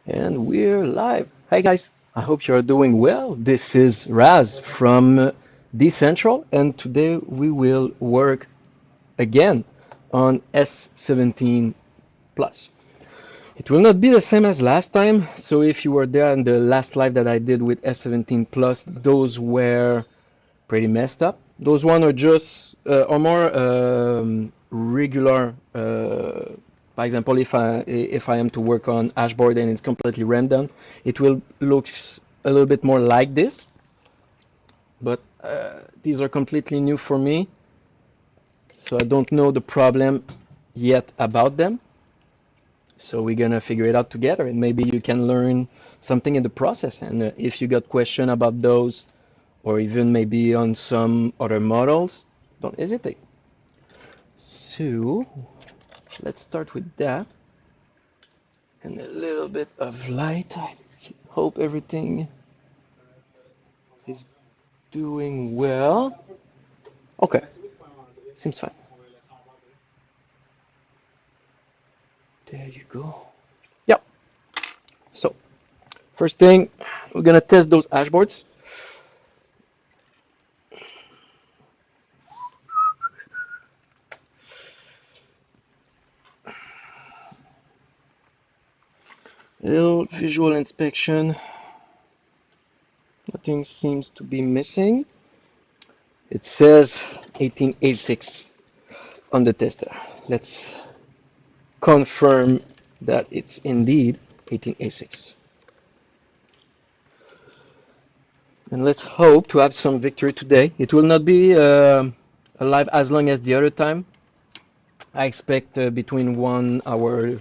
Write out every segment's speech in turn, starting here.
And we're live. Hi guys, I hope you're doing well. This is Raz from Decentral, and today we will work again on S17 Plus. It will not be the same as last time, so if you were there in the last live that I did with S17 Plus, those were pretty messed up. Those one are just are more regular. For example, if I am to work on Hashboard and it's completely random, it will looks a little bit more like this. But these are completely new for me, so I don't know the problem yet about them. So we're gonna figure it out together, and maybe you can learn something in the process. And if you got question about those, or even maybe on some other models, don't hesitate. So let's start with that and a little bit of light. I hope everything is doing well. Okay, seems fine. There you go. Yep. So first thing, we're gonna test those hashboards. A little visual inspection. Nothing seems to be missing. It says 18 ASICs on the tester. Let's confirm that it's indeed 18 ASICs. And let's hope to have some victory today. It will not be alive as long as the other time. I expect between 1 hour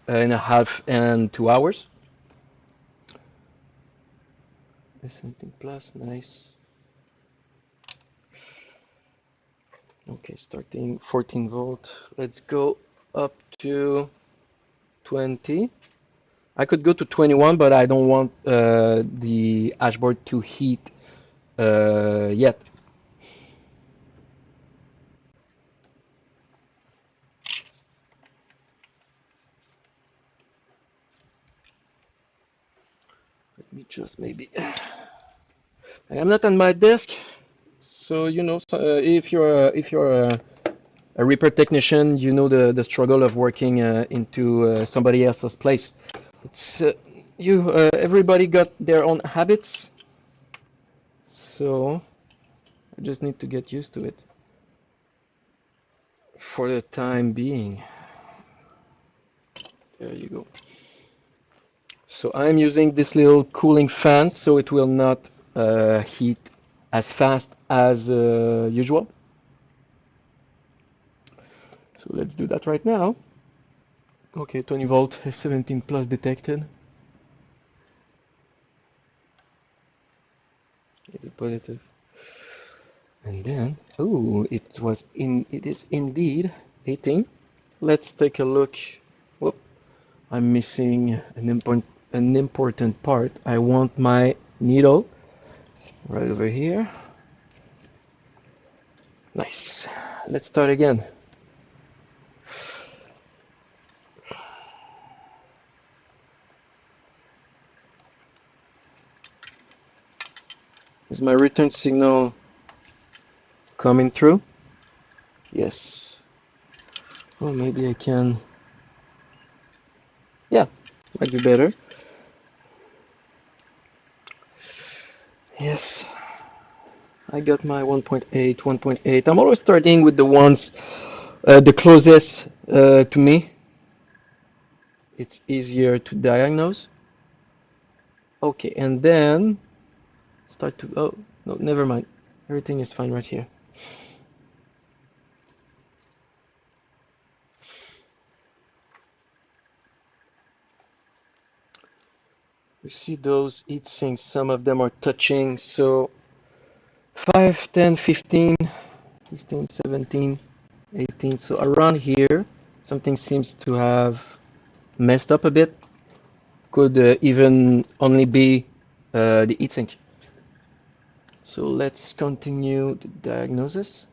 and a half and 2 hours. S17 plus, nice. Okay, starting 14 volt. Let's go up to 20. I could go to 21, but I don't want the hashboard to heat yet. Let me just maybe. I am not on my desk, so if you're a repair technician, you know the struggle of working into somebody else's place. It's everybody got their own habits, so I just need to get used to it for the time being. There you go. So I'm using this little cooling fan so it will not heat as fast as usual. So let's do that right now. Okay, 20 volt S17 plus detected. It's a positive. And then, oh, it is indeed 18. Let's take a look. Whoop, I'm missing an important part. I want my needle right over here. Nice. Let's start again. Is my return signal coming through? Yes. Oh, maybe I can. Yeah, might be better. Yes. I got my 1.8, 1.8. I'm always starting with the ones the closest to me. It's easier to diagnose. Okay, and then start to. Oh, no, never mind. Everything is fine right here. You see those heat sinks, some of them are touching. So 5, 10, 15, 16, 17, 18. So around here, something seems to have messed up a bit. Could even only be the heatsink. So let's continue the diagnosis.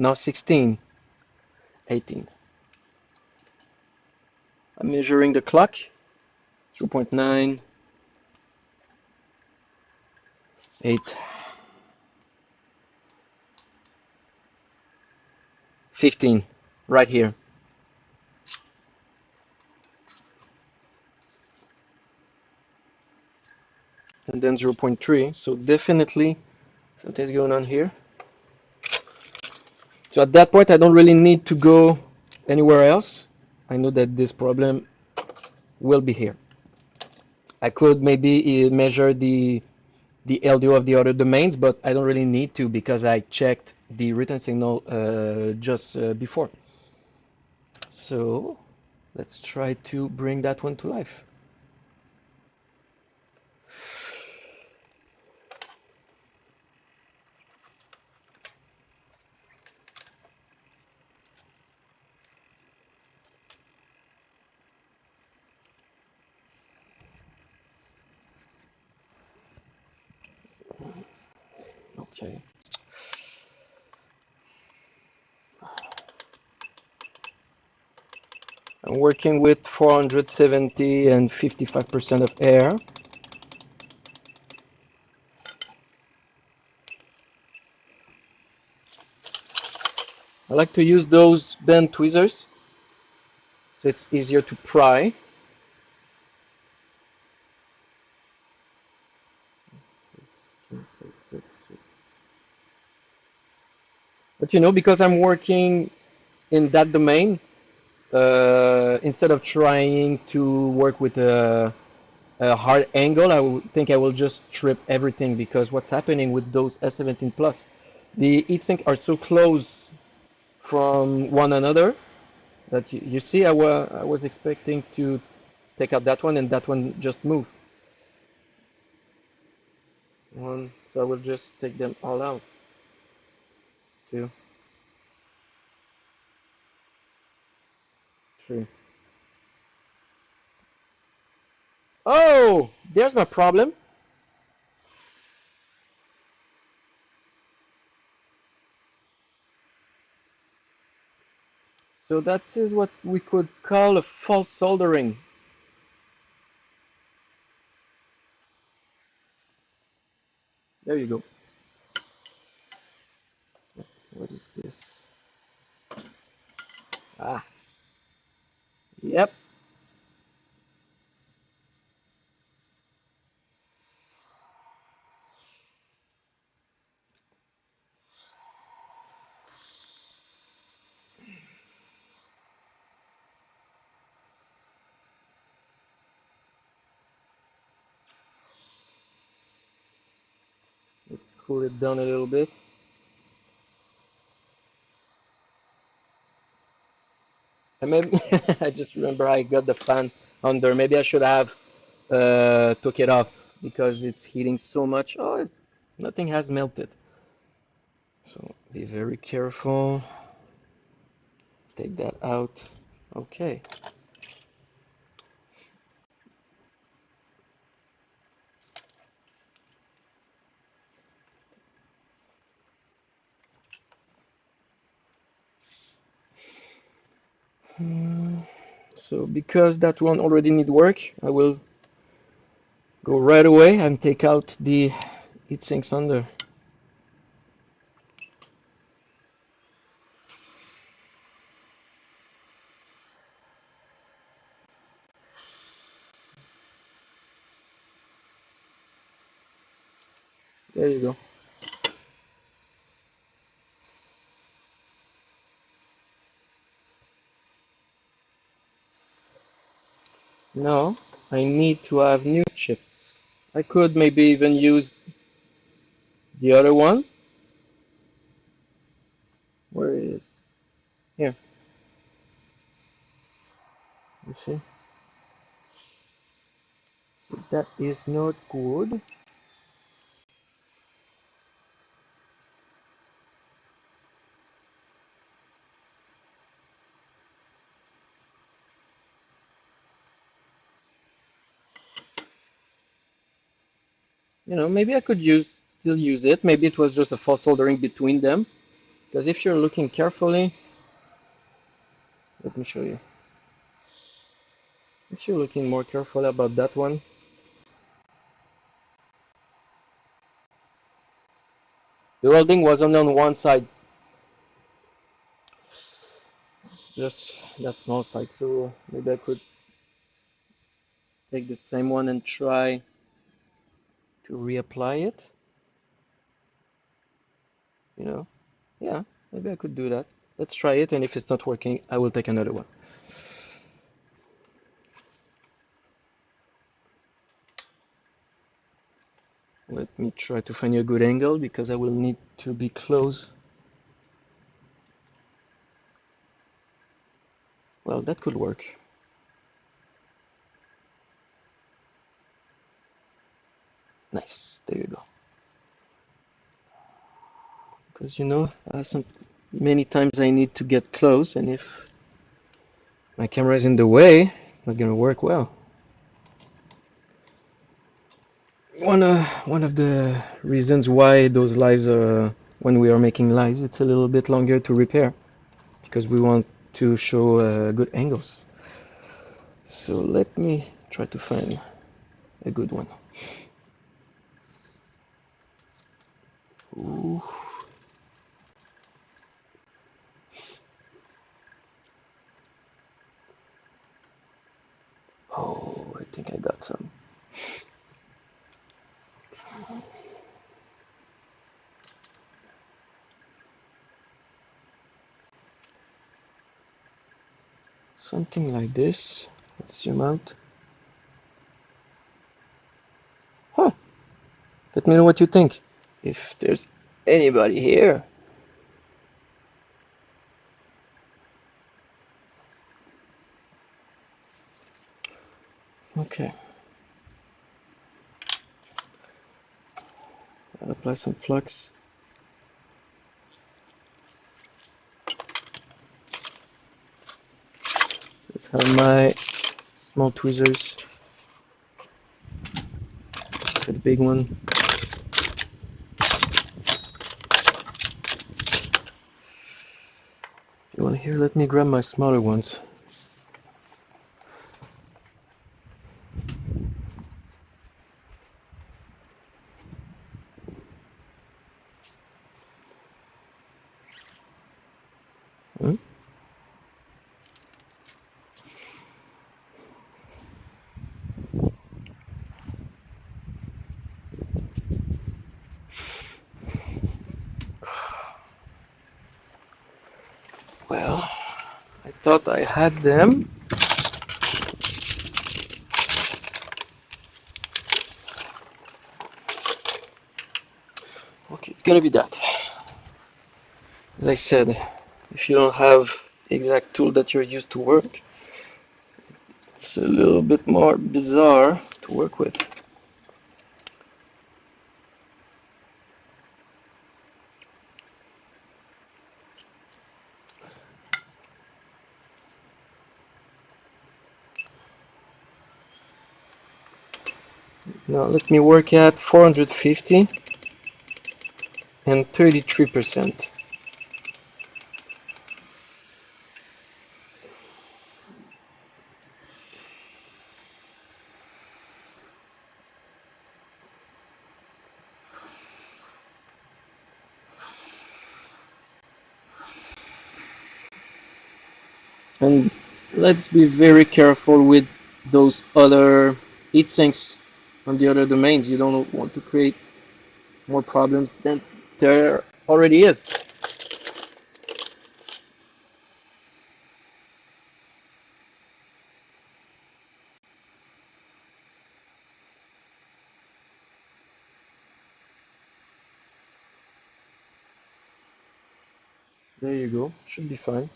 now 16, 18. I'm measuring the clock, 0.9, 8, 15, right here. And then 0.3, so definitely something's going on here. So at that point, I don't really need to go anywhere else. I know that this problem will be here. I could maybe measure the LDO of the other domains, but I don't really need to because I checked the return signal just before. So let's try to bring that one to life. Okay. I'm working with 470 and 55% of air. I like to use those bend tweezers so it's easier to pry. But you know, because I'm working in that domain, instead of trying to work with a hard angle, think I will just strip everything because what's happening with those S17 Plus, the heatsink are so close from one another that you see I was expecting to take out that one and that one just moved. One, so I will just take them all out. Two, three. Oh, there's my problem. So that is what we could call a false soldering. There you go. What is this? Ah, yep. Let's cool it down a little bit. And maybe I just remember I got the fan under. Maybe I should have took it off because it's heating so much. Oh, nothing has melted. So be very careful. Take that out. Okay. So because that one already need work, I will go right away and take out the heat sinks under. There you go. Now I need to have new chips. I could maybe even use the other one. Where it is? Here. You see? So that is not good. You know, maybe I could still use it. Maybe it was just a false soldering between them. Because if you're looking carefully, let me show you. If you're looking more carefully about that one, the welding was only on one side, just that small side. So maybe I could take the same one and try to reapply it. You know, yeah, maybe I could do that. Let's try it, and if it's not working, I will take another one. Let me try to find a good angle because I will need to be close. Well, that could work. Nice, there you go. Because you know, many times I need to get close, and if my camera is in the way, it's not gonna work well. One of the reasons why those lives are, when we are making lives, it's a little bit longer to repair because we want to show good angles. So let me try to find a good one. Ooh. Oh, I think I got some. Something like this. Let's zoom out. Huh. Let me know what you think. If there's anybody here. Okay. I'll apply some flux. Let's have my small tweezers. The big one. If you want to hear, let me grab my smaller ones. Hmm? Well, I thought I had them. Okay, it's gonna be that. As I said, if you don't have the exact tool that you're used to work, it's a little bit more bizarre to work with. Now let me work at 450 and 33%. And let's be very careful with those other heat sinks on the other domains. You don't want to create more problems than there already is. There you go, should be fine.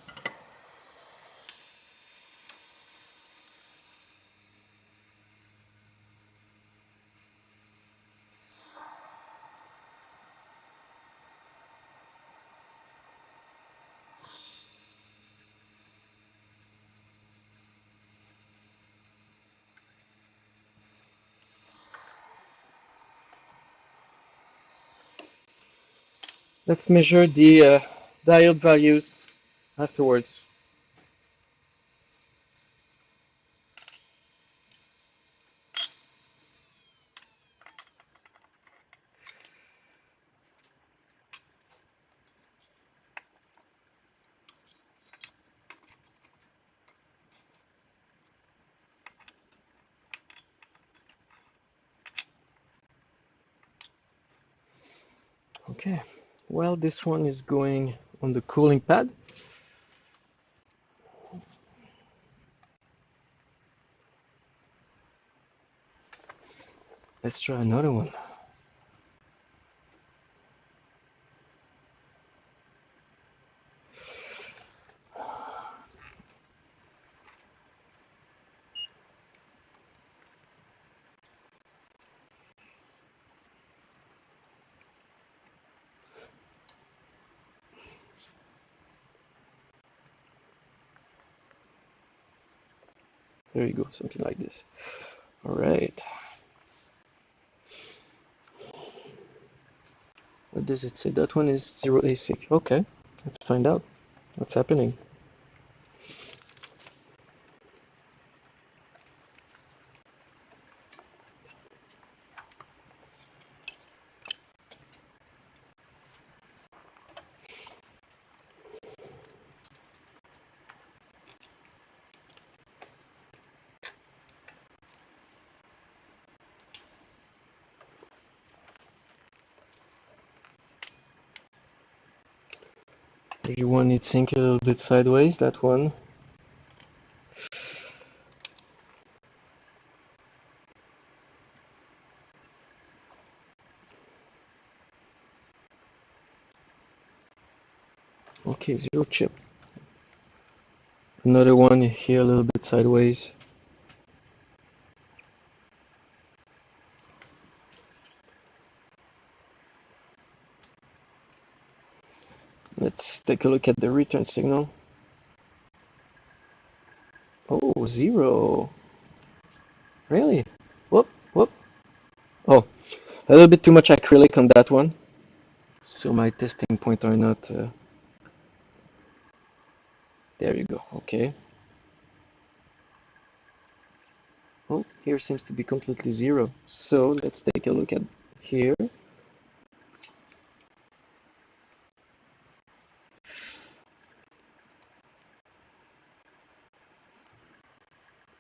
Let's measure the diode values afterwards. Okay, well, this one is going on the cooling pad. Let's try another one. There you go, something like this. All right. What does it say? That one is 0 ASIC. Okay, let's find out what's happening. You want it sink a little bit sideways, that one. Okay, 0 chip. Another one here a little bit sideways. Let's take a look at the return signal. Oh, 0. Really? Whoop, whoop. Oh, a little bit too much acrylic on that one. So my testing points are not... There you go, okay. Oh, here seems to be completely 0. So let's take a look at here.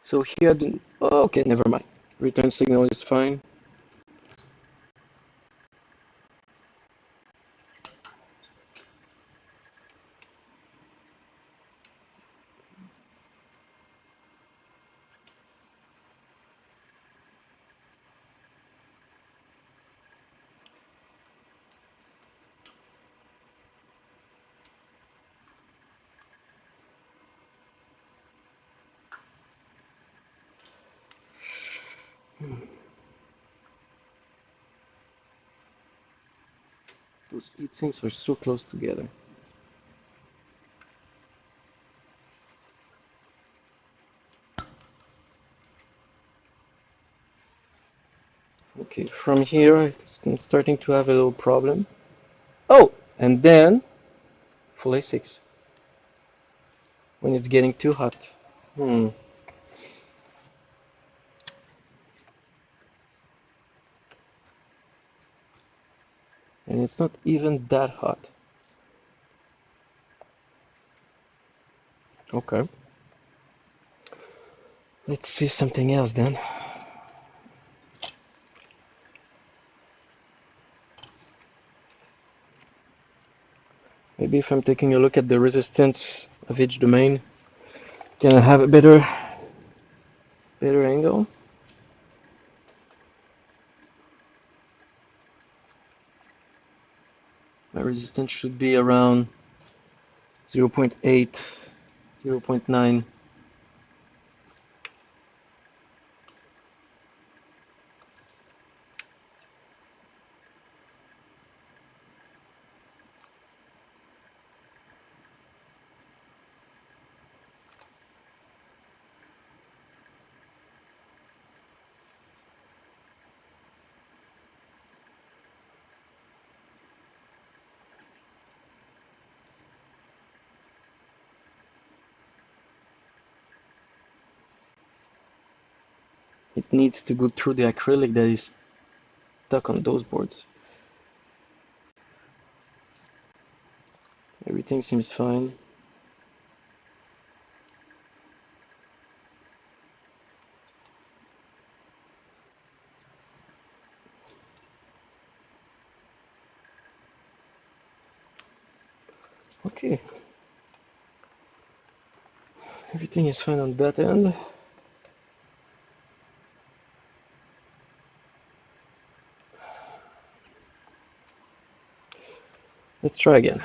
So here, oh, okay, never mind. Return signal is fine. Those heat sinks are so close together. Okay, from here it's starting to have a little problem. Oh, and then full A6 when it's getting too hot. Hmm. And it's not even that hot. Okay. Let's see something else then. Maybe if I'm taking a look at the resistance of each domain, can I have a better angle? My resistance should be around 0.8, 0.9. It needs to go through the acrylic that is stuck on those boards. Everything seems fine. Okay. Everything is fine on that end. Let's try again.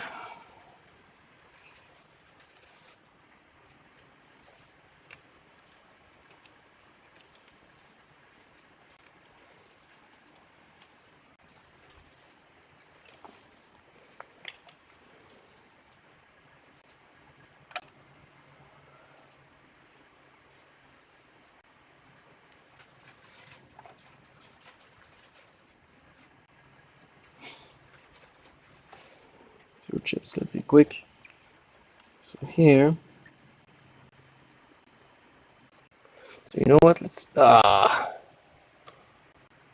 Two chips, let's be quick. So here, so you know what? Let's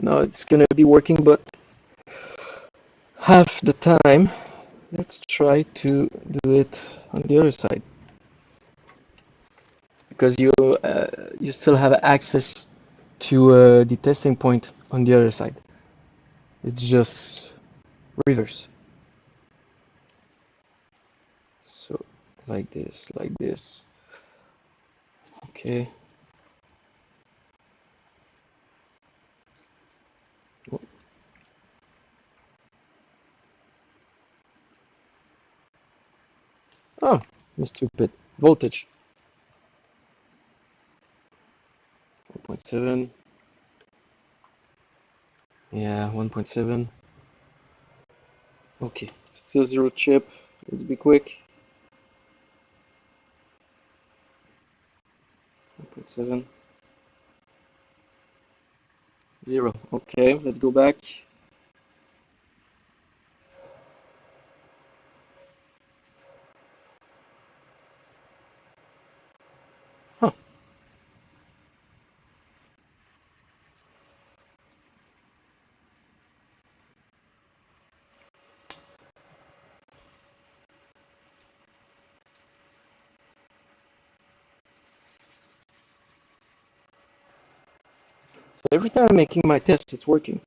no, it's gonna be working, but half the time. Let's try to do it on the other side because you still have access to the testing point on the other side. It's just reverse. So like this, like this. Okay. Oh, I'm stupid. Voltage. 1.7. Yeah, 1.7. Okay, still zero chip. Let's be quick. 1.7. Zero. Okay, let's go back. Huh. So every time I'm making my test, it's working.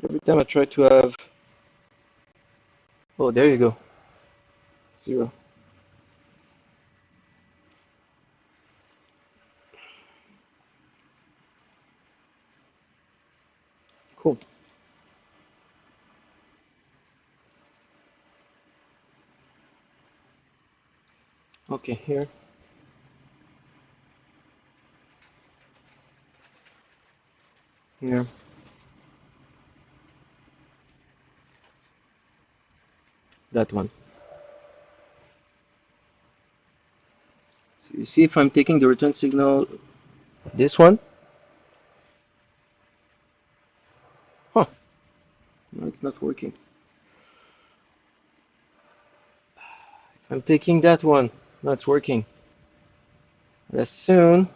Every time I try to have... Oh, there you go. Zero. Cool. Okay, here. Here. That one. So you see if I'm taking the return signal, this one? Huh. No, it's not working. If I'm taking that one, no, it's working. As soon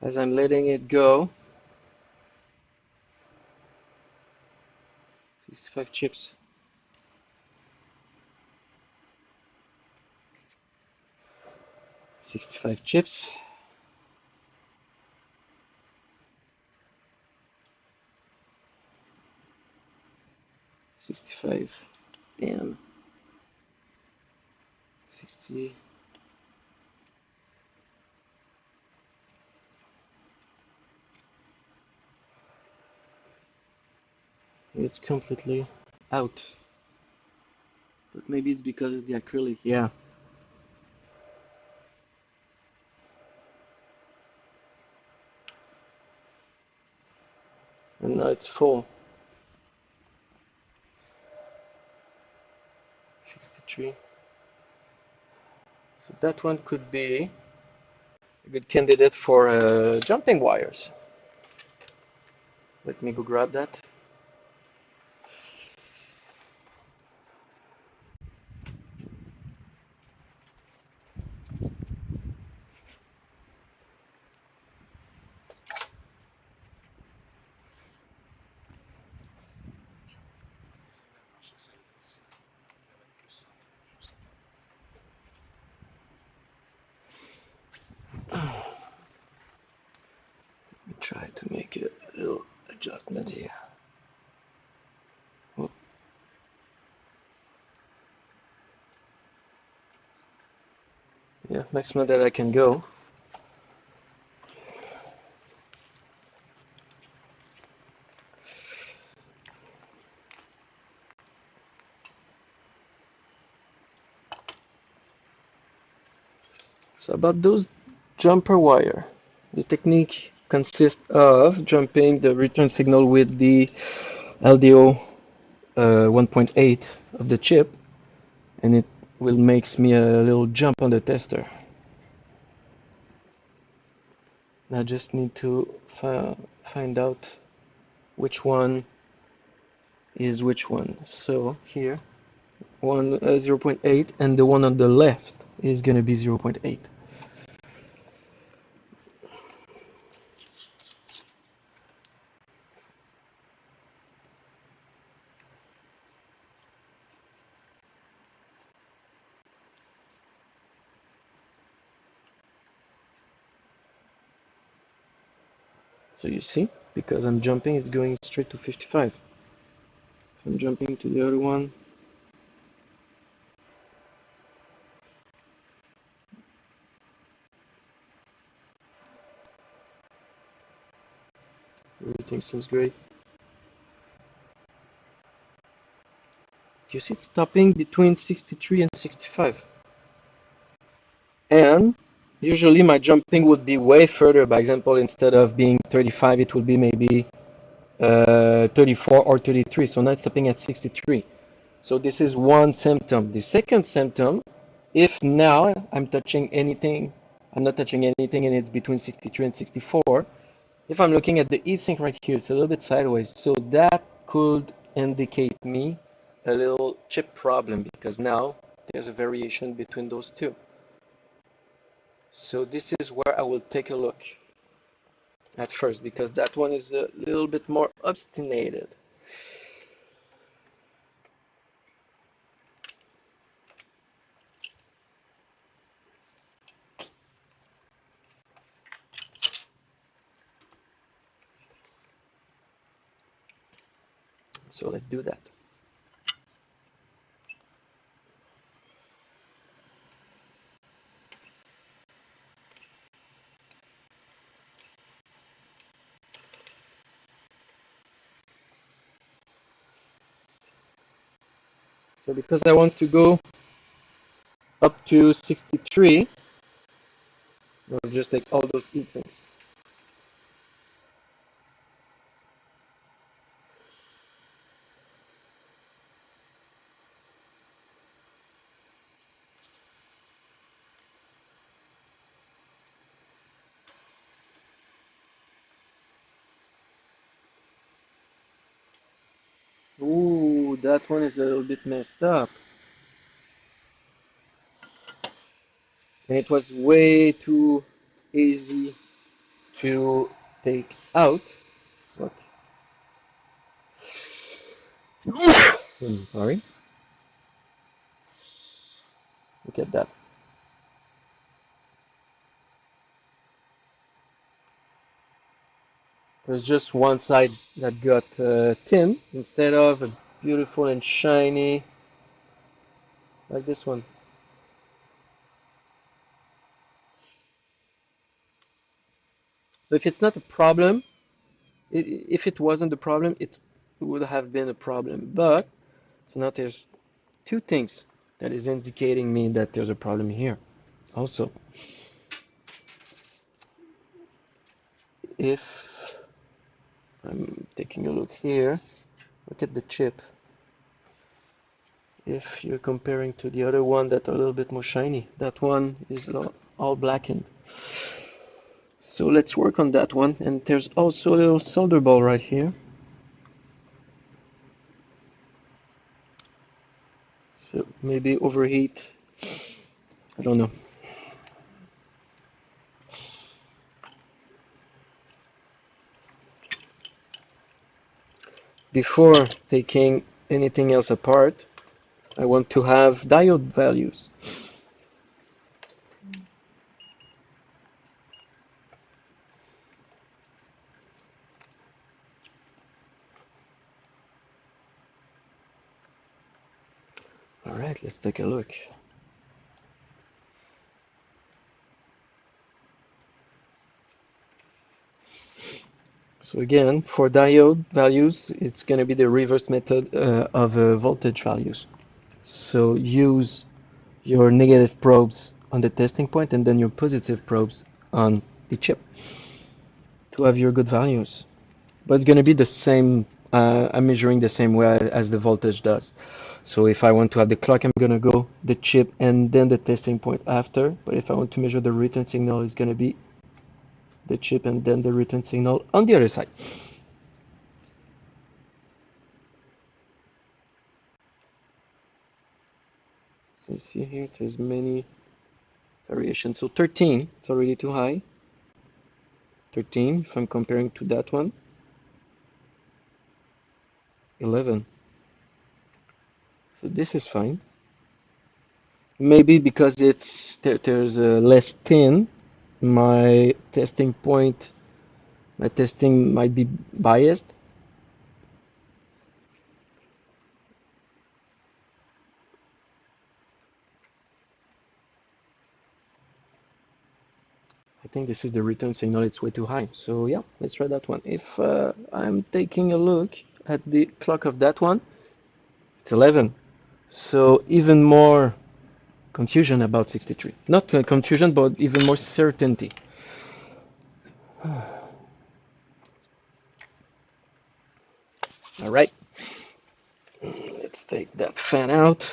as I'm letting it go, 65 chips. 65 chips. 65. Damn. 60. It's completely out. But maybe it's because of the acrylic. Yeah. And now it's full. 63. So that one could be a good candidate for jumping wires. Let me go grab that. to make a little adjustment here. Oh. Yeah, maximum that I can go. So about those jumper wire, the technique consists of jumping the return signal with the LDO 1.8 of the chip, and it will makes me a little jump on the tester. I just need to find out which one is which one. So here, one 0.8, and the one on the left is gonna be 0.8. So you see, because I'm jumping, it's going straight to 55. If I'm jumping to the other one, everything seems great. You see it's stopping between 63 and 65. And usually my jumping would be way further. By example, instead of being 35, it would be maybe 34 or 33. So now it's stopping at 63. So this is one symptom. The second symptom, if now I'm touching anything, I'm not touching anything and it's between 63 and 64, if I'm looking at the heatsink right here, it's a little bit sideways. So that could indicate me a little chip problem because now there's a variation between those two. So this is where I will take a look at first because that one is a little bit more obstinated. So let's do that. So because I want to go up to 63, I'll just take all those heatsinks. Ooh, that one is a little bit messed up. And it was way too easy to take out. Look. Sorry. Look at that. There's just one side that got thin instead of a beautiful and shiny like this one. So if it's not a problem, if it wasn't a problem, it would have been a problem. But so now there's two things that is indicating me that there's a problem here. Also, if I'm taking a look here, look at the chip. If you're comparing to the other one that are a little bit more shiny, that one is all blackened. So let's work on that one. And there's also a little solder ball right here. So maybe overheat. I don't know. Before taking anything else apart, I want to have diode values. right, let's take a look. So again, for diode values, it's going to be the reverse method of voltage values. So use your negative probes on the testing point and then your positive probes on the chip to have your good values. But it's going to be the same, I'm measuring the same way as the voltage does. So if I want to have the clock, I'm going to go the chip and then the testing point after. But if I want to measure the return signal, it's going to be the chip and then the return signal on the other side. So you see here, there's many variations. So 13, it's already too high. 13, if I'm comparing to that one. 11. So this is fine. Maybe because there's less thin, my testing point, my testing might be biased. I think this is the return signal, it's way too high. So yeah, let's try that one. If I'm taking a look at the clock of that one, it's 11. So even more confusion about 63. Not confusion, but even more certainty. All right, let's take that fan out.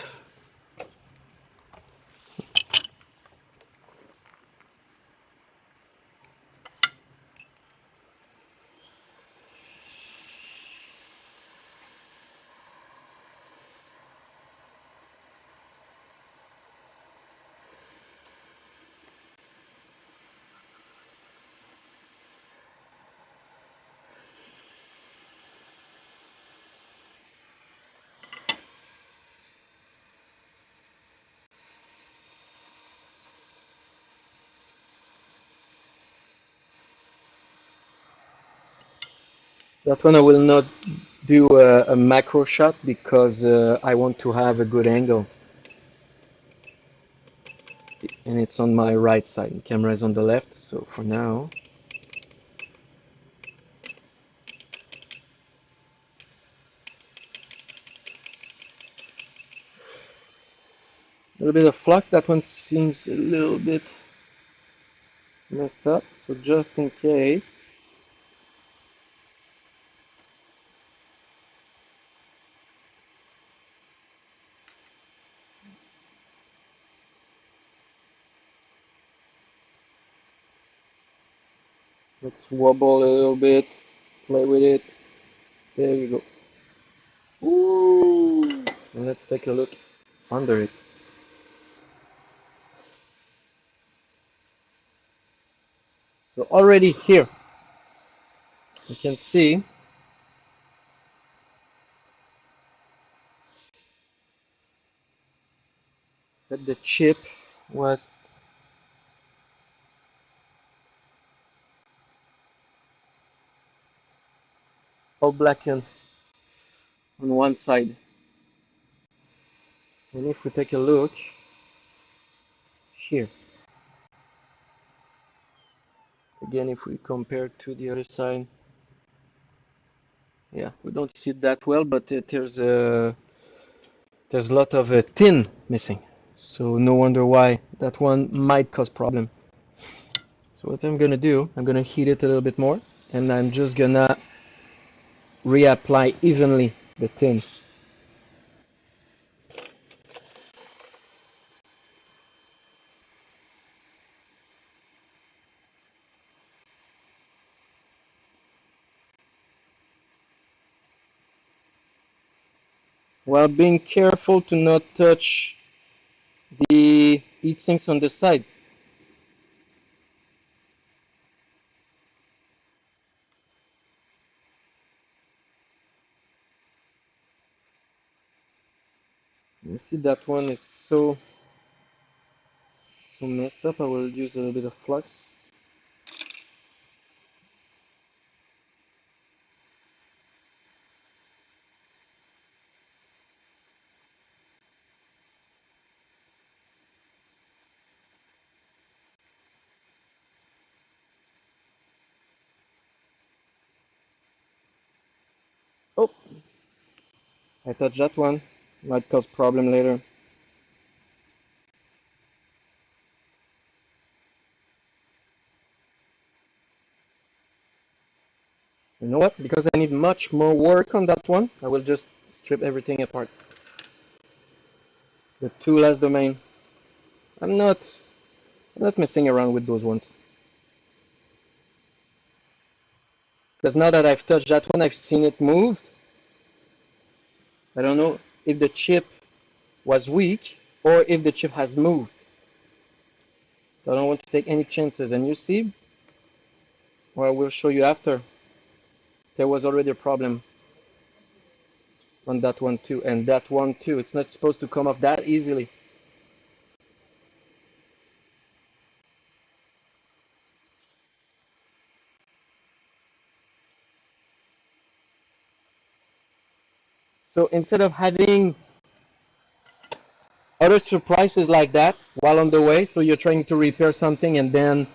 That one I will not do a macro shot because I want to have a good angle. And it's on my right side. The camera is on the left, so for now. A little bit of flux. That one seems a little bit messed up. So just in case, let's wobble a little bit, play with it. There you go. Ooh! And let's take a look under it. So already here, you can see that the chip was all blackened on one side. And if we take a look here, again, if we compare to the other side, yeah, we don't see it that well, but there's a lot of tin missing. So no wonder why that one might cause problem. So what I'm gonna do, I'm gonna heat it a little bit more, and I'm just gonna reapply evenly the tin. While being careful to not touch the heat sinks on the side. You see that one is so messed up. I will use a little bit of flux. I touched that one. Might cause problem later. You know what? Because I need much more work on that one, I will just strip everything apart. The two last domain. I'm not I'm not messing around with those ones. Because now that I've touched that one, I've seen it moved. I don't know if the chip was weak or if the chip has moved. So I don't want to take any chances. And you see, or I will show you after, there was already a problem on that one too. And that one too. It's not supposed to come off that easily. So instead of having other surprises like that while on the way, so you're trying to repair something and then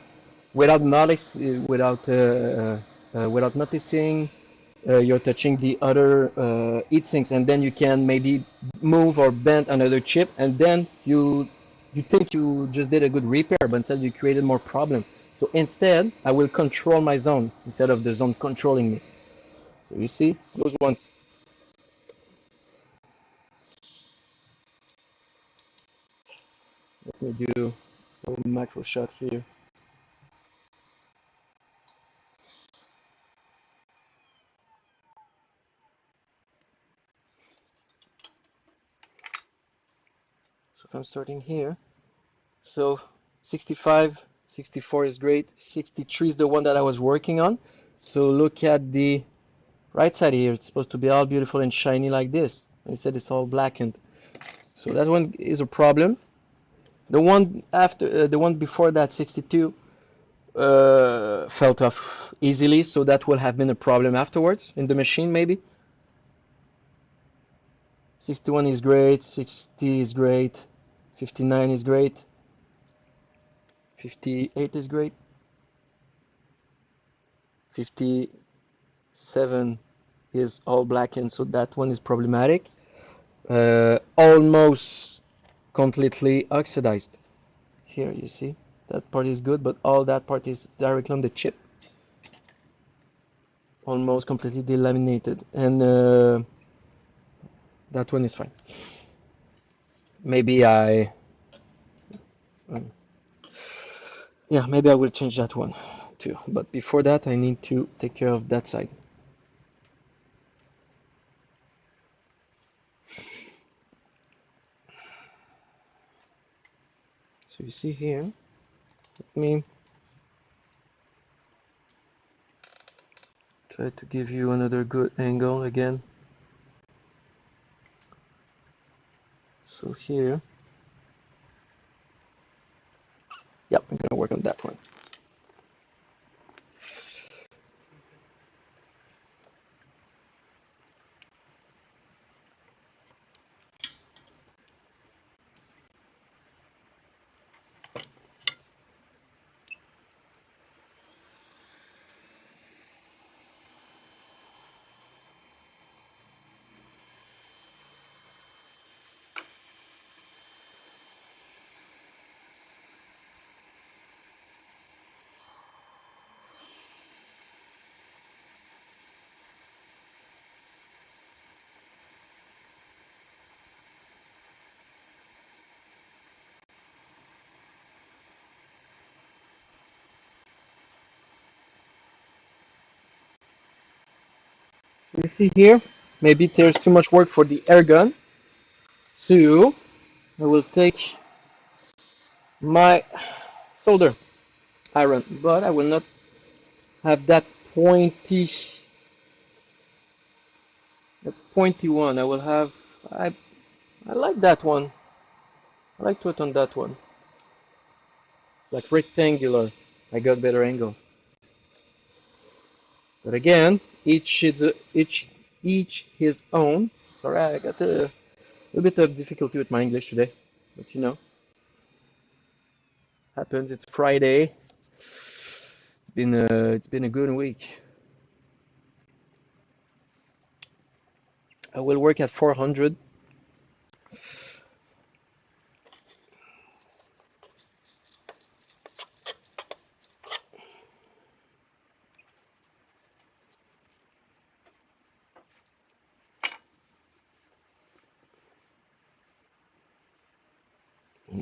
without notice, without noticing, you're touching the other heat sinks, and then you can maybe move or bend another chip, and then you think you just did a good repair, but instead you created more problem. So instead, I will control my zone instead of the zone controlling me. So you see those ones. Let me do a macro shot here. So if I'm starting here, so 65, 64 is great. 63 is the one that I was working on. So look at the right side here. It's supposed to be all beautiful and shiny like this. Instead, it's all blackened. So that one is a problem. The one after, the one before that, 62, felt off easily. So that will have been a problem afterwards in the machine, maybe. 61 is great. 60 is great. 59 is great. 58 is great. 57 is all blackened, so that one is problematic. Almost completely oxidized. Here you see that part is good, but all that part is directly on the chip. Almost completely delaminated, and that one is fine. Maybe yeah, maybe I will change that one too. But before that, I need to take care of that side. So you see here, let me try to give you another good angle again. So here, yep, I'm gonna work on that one. You see here, maybe there's too much work for the air gun. So I will take my solder iron, but I will not have that pointy, one. I will have, I like that one. I like to it on that one. Like rectangular. I got better angle. But again, each his own. Sorry, I got a little bit of difficulty with my English today, but you know, happens. It's Friday. It's been a good week. I will work at 400.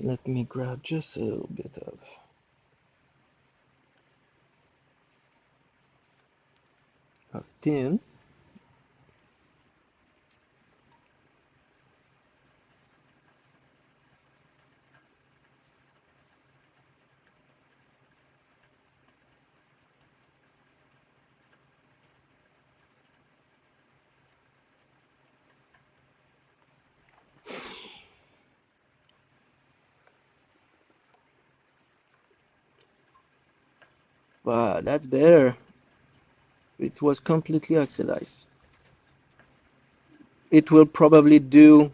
Let me grab just a little bit of tin. Wow, that's better. It was completely oxidized. It will probably do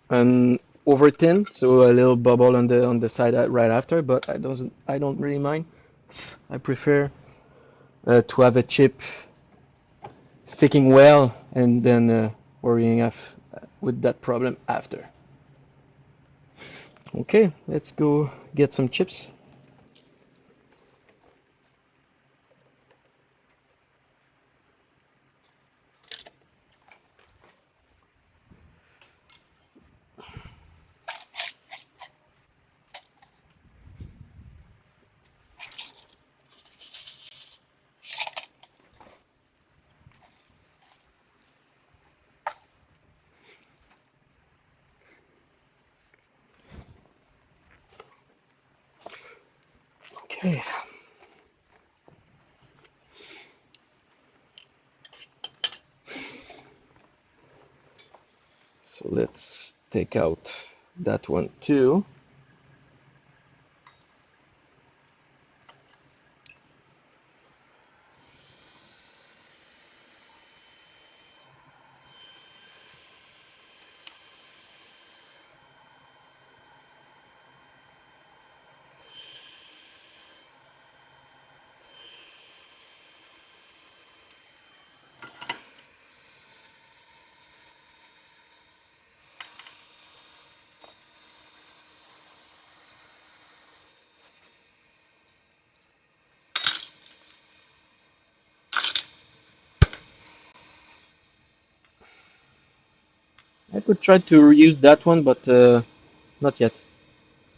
an over tin, so a little bubble on the side right after, but I don't really mind. I prefer to have a chip sticking well and then worrying with that problem after. Okay, let's go get some chips. Okay. So let's take out that one too. I could try to reuse that one, but not yet.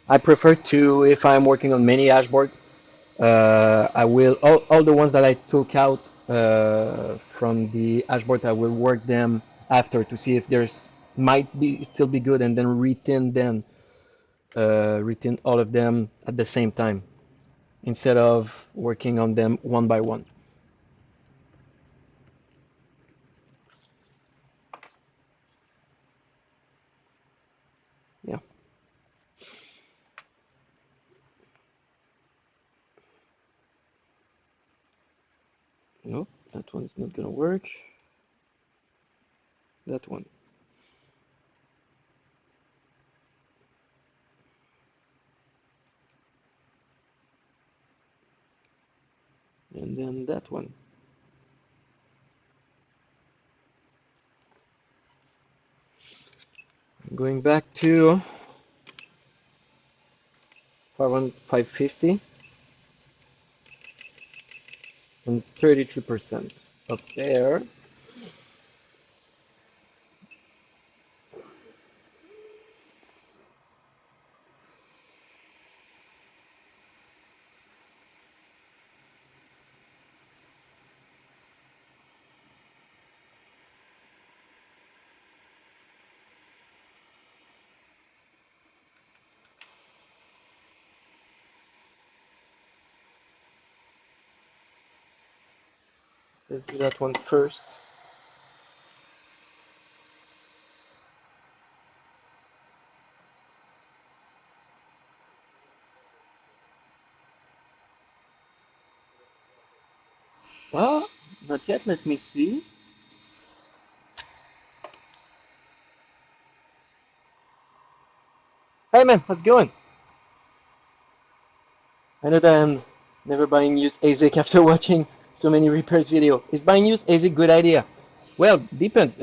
I prefer to, if I'm working on many dashboard, I will all the ones that I took out from the dashboard, I will work them after to see if there's might be still be good, and then retin all of them at the same time instead of working on them one by one. Yeah. Nope, that one's not gonna work. That one. And then that one. Going back to 550 and 33% up there. Let's do that one first. Well, not yet. Let me see. Hey man, how's it going? I know that I'm never buying used ASIC after watching so many repairs video. Is buying used ASIC good idea? Well, depends.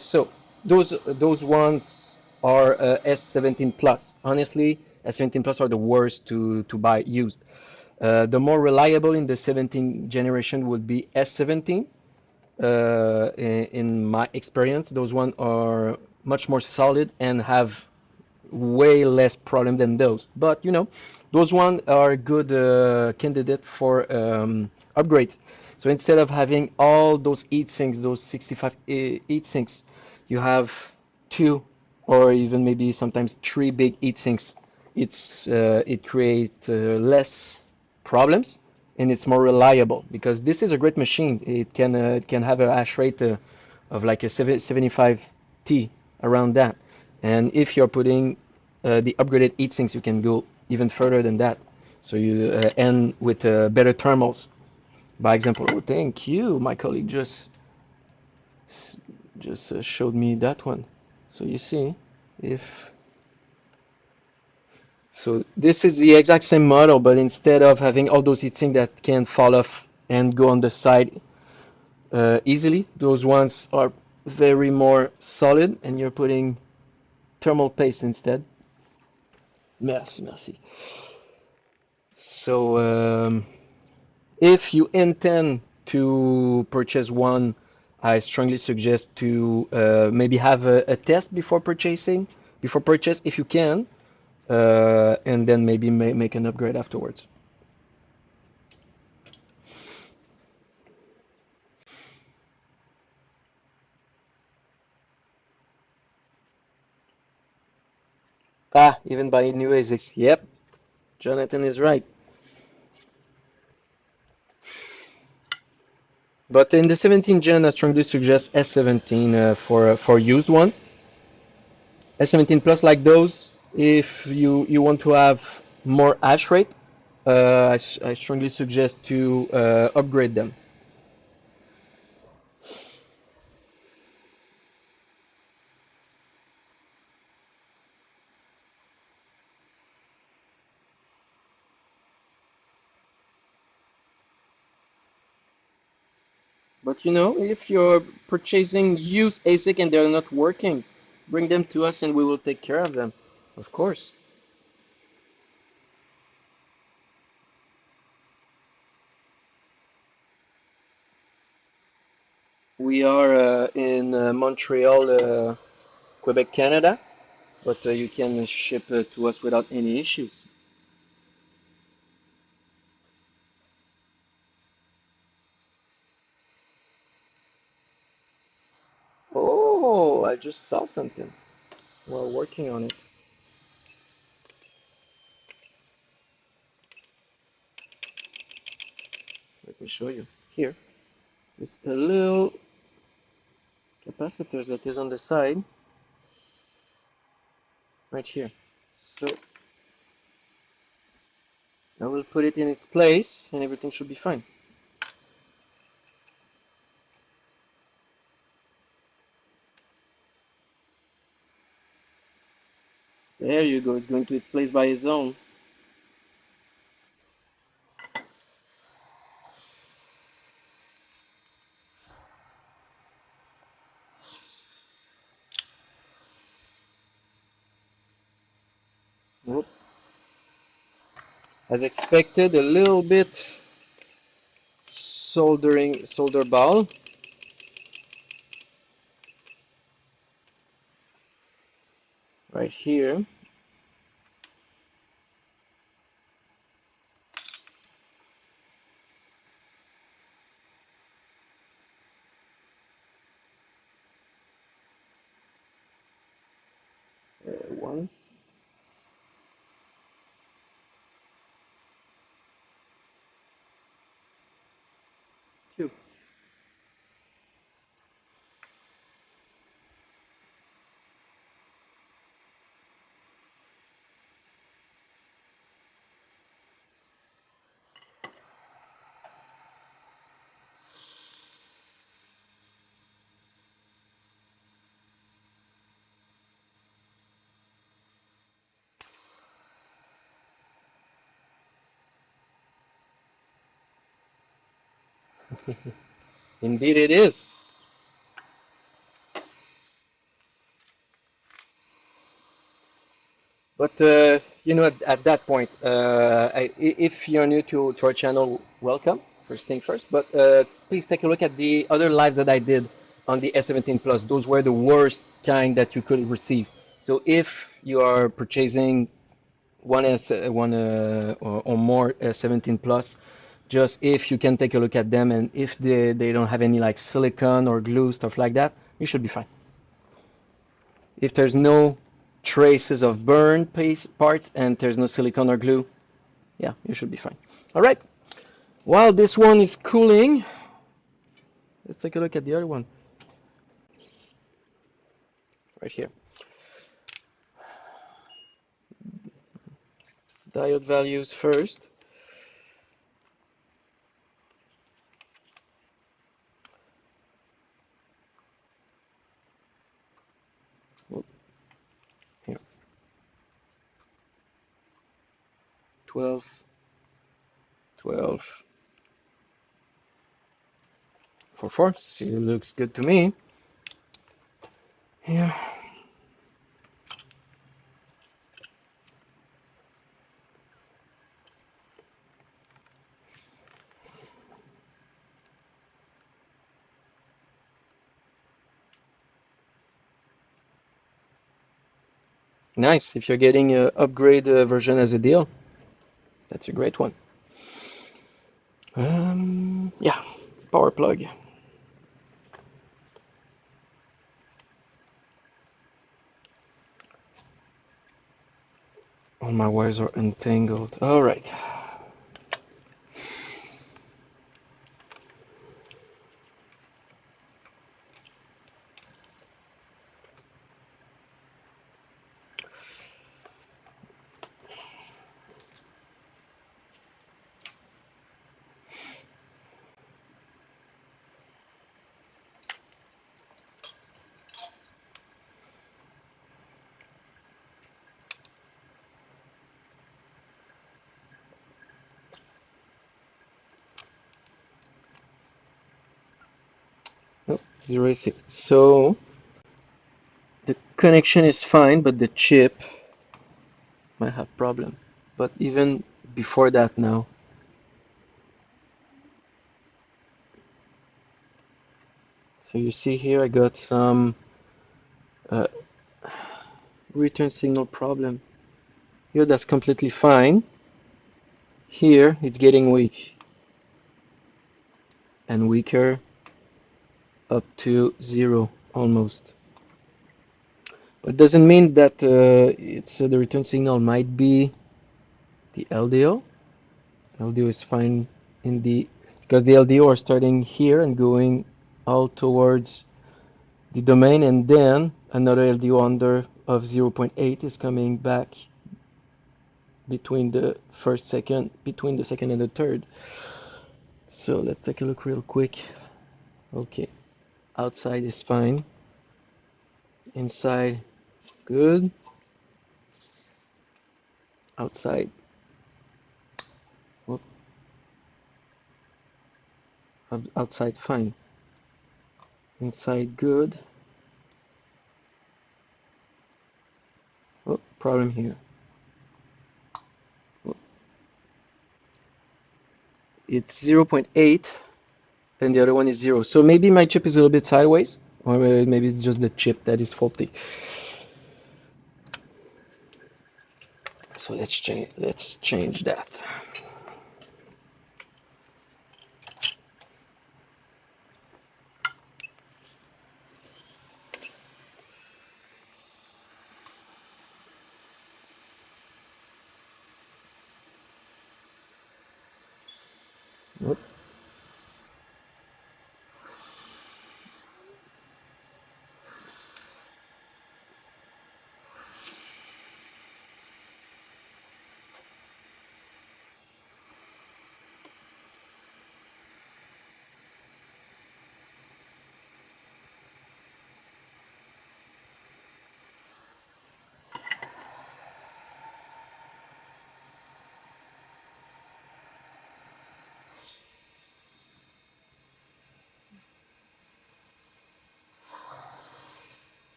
So those ones are S17 Plus. Honestly, S17 Plus are the worst to buy used. The more reliable in the 17 generation would be S17. In my experience, those ones are much more solid and have way less problem than those. But you know, those ones are a good candidate for upgrades. So instead of having all those heat sinks, those 65 heat sinks, you have two or even maybe sometimes three big heat sinks. It creates less problems and it's more reliable because this is a great machine. It can have a hash rate of like a 75 T around that. And if you're putting the upgraded heat sinks, you can go even further than that. So you end with better thermals. By example, oh, thank you. My colleague just showed me that one. So you see, if so, this is the exact same model, but instead of having all those heat sinks that can fall off and go on the side easily, those ones are very more solid, and you're putting thermal paste instead. Merci, merci. So, if you intend to purchase one, I strongly suggest to maybe have a test before purchasing, before purchase if you can, and then maybe make an upgrade afterwards. Ah, even buy new ASICs. Yep, Jonathan is right. But in the 17 gen, I strongly suggest S17 for used one. S17 Plus like those, if you want to have more hash rate, I strongly suggest to upgrade them. But you know, if you're purchasing used ASIC and they're not working, bring them to us and we will take care of them. Of course. We are in Montreal, Quebec, Canada, but you can ship to us without any issues. Oh, I just saw something. We're working on it. Let me show you. Here, there's a little capacitor that is on the side, right here. So I will put it in its place and everything should be fine. There you go, it's going to its place by its own. Whoop. As expected, a little bit solder ball. Right here. One, two. Indeed it is. But you know, at that point, if you're new to our channel, welcome. First thing first. But please take a look at the other lives that I did on the S17 Plus. Those were the worst kind that you could receive. So if you are purchasing one or more S17 Plus, just if you can take a look at them, and if they don't have any like silicon or glue stuff like that, you should be fine. If there's no traces of burn parts and there's no silicone or glue, yeah, you should be fine. All right, while this one is cooling, let's take a look at the other one right here. Diode values first. Here, 12, 12, 4, 4. See, it looks good to me. Here. Nice. If you're getting an upgrade version as a deal, that's a great one. Yeah, power plug. All my wires are entangled. All right. Oh, 0 ASIC. So the connection is fine, but the chip might have problem. But even before that now, so you see here I got some uh, return signal problem. Here that's completely fine. Here it's getting weak and weaker up to 0 almost. But it doesn't mean that it's the return signal might be the LDO. LDO is fine in the because the LDO are starting here and going all towards the domain, and then another LDO under of 0.8 is coming back between the second and the third. So let's take a look real quick. Okay, outside is fine, inside good, outside, whoop, outside fine, inside good. Oh, problem here. Oh, it's 0.8 and the other one is 0. So maybe my chip is a little bit sideways, or maybe it's just the chip that is faulty. So let's change that. Whoop.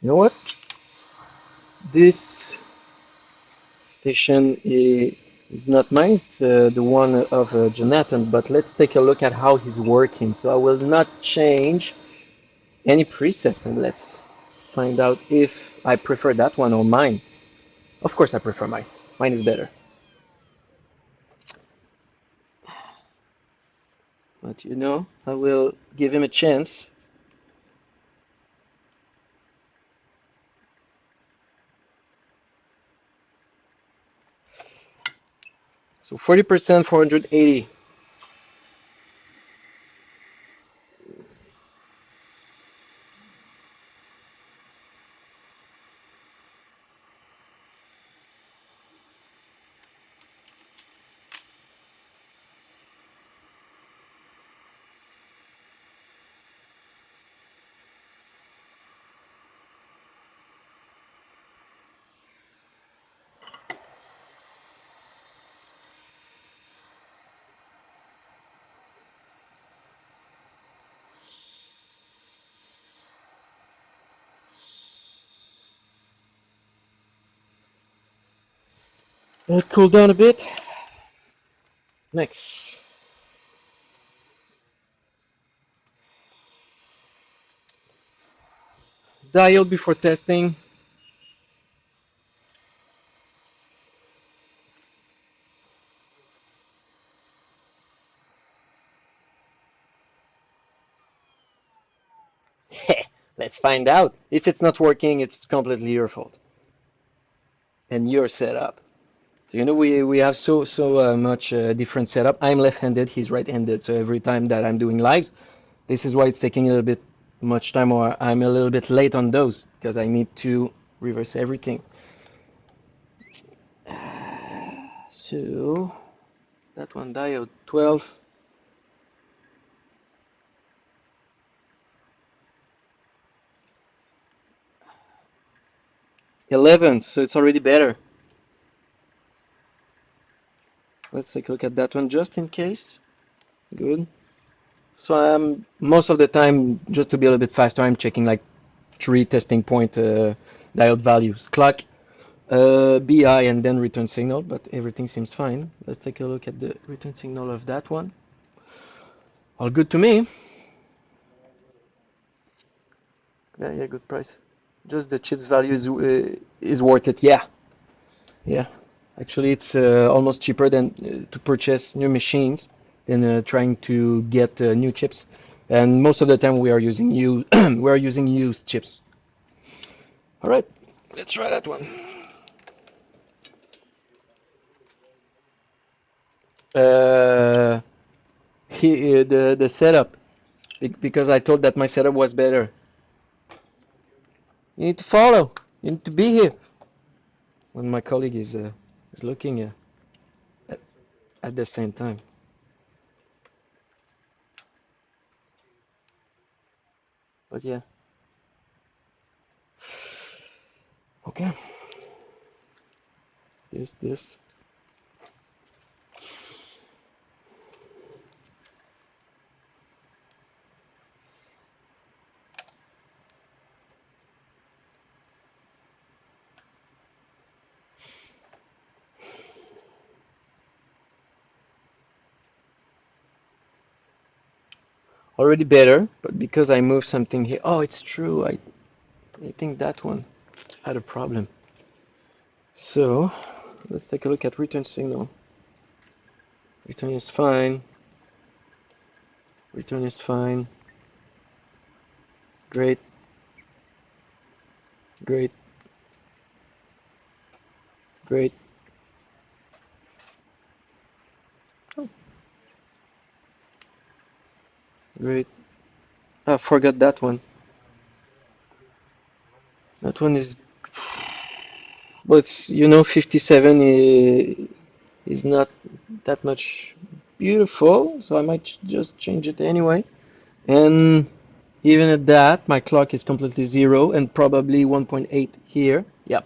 You know what? This station is not mine, it's the one of Jonathan, but let's take a look at how he's working. So I will not change any presets and let's find out if I prefer that one or mine. Of course I prefer mine. Mine is better. But you know, I will give him a chance. So 40%, 480. Let it cool down a bit. Next. Diode before testing. Let's find out. If it's not working, it's completely your fault and your setup. So you know we have so much different setup. I'm left-handed, he's right-handed. So every time that I'm doing lives, this is why it's taking a little bit much time, or I'm a little bit late on those because I need to reverse everything. So that one diode 12. 11, so it's already better. Let's take a look at that one just in case. Good. So I'm most of the time, just to be a little bit faster, I'm checking like 3 testing point diode values. Clock, BI, and then return signal, but everything seems fine. Let's take a look at the return signal of that one. All good to me. Yeah, good price. Just the chips value is worth it. Yeah. Actually, it's almost cheaper than to purchase new machines than trying to get new chips. And most of the time, we are using used chips. All right, let's try that one. Uh, the setup, because I thought that my setup was better. You need to follow. You need to be here when my colleague is looking at, at the same time. But yeah. Okay. This. Already better, but because I moved something here. Oh, it's true. I think that one had a problem. So let's take a look at return signal. Return is fine. Return is fine. Great. Great. Great. Oh, great. I forgot that one. That one is, well, it's, 57 is not that much beautiful, so I might just change it anyway. And even at that, my clock is completely zero and probably 1.8 here. Yeah.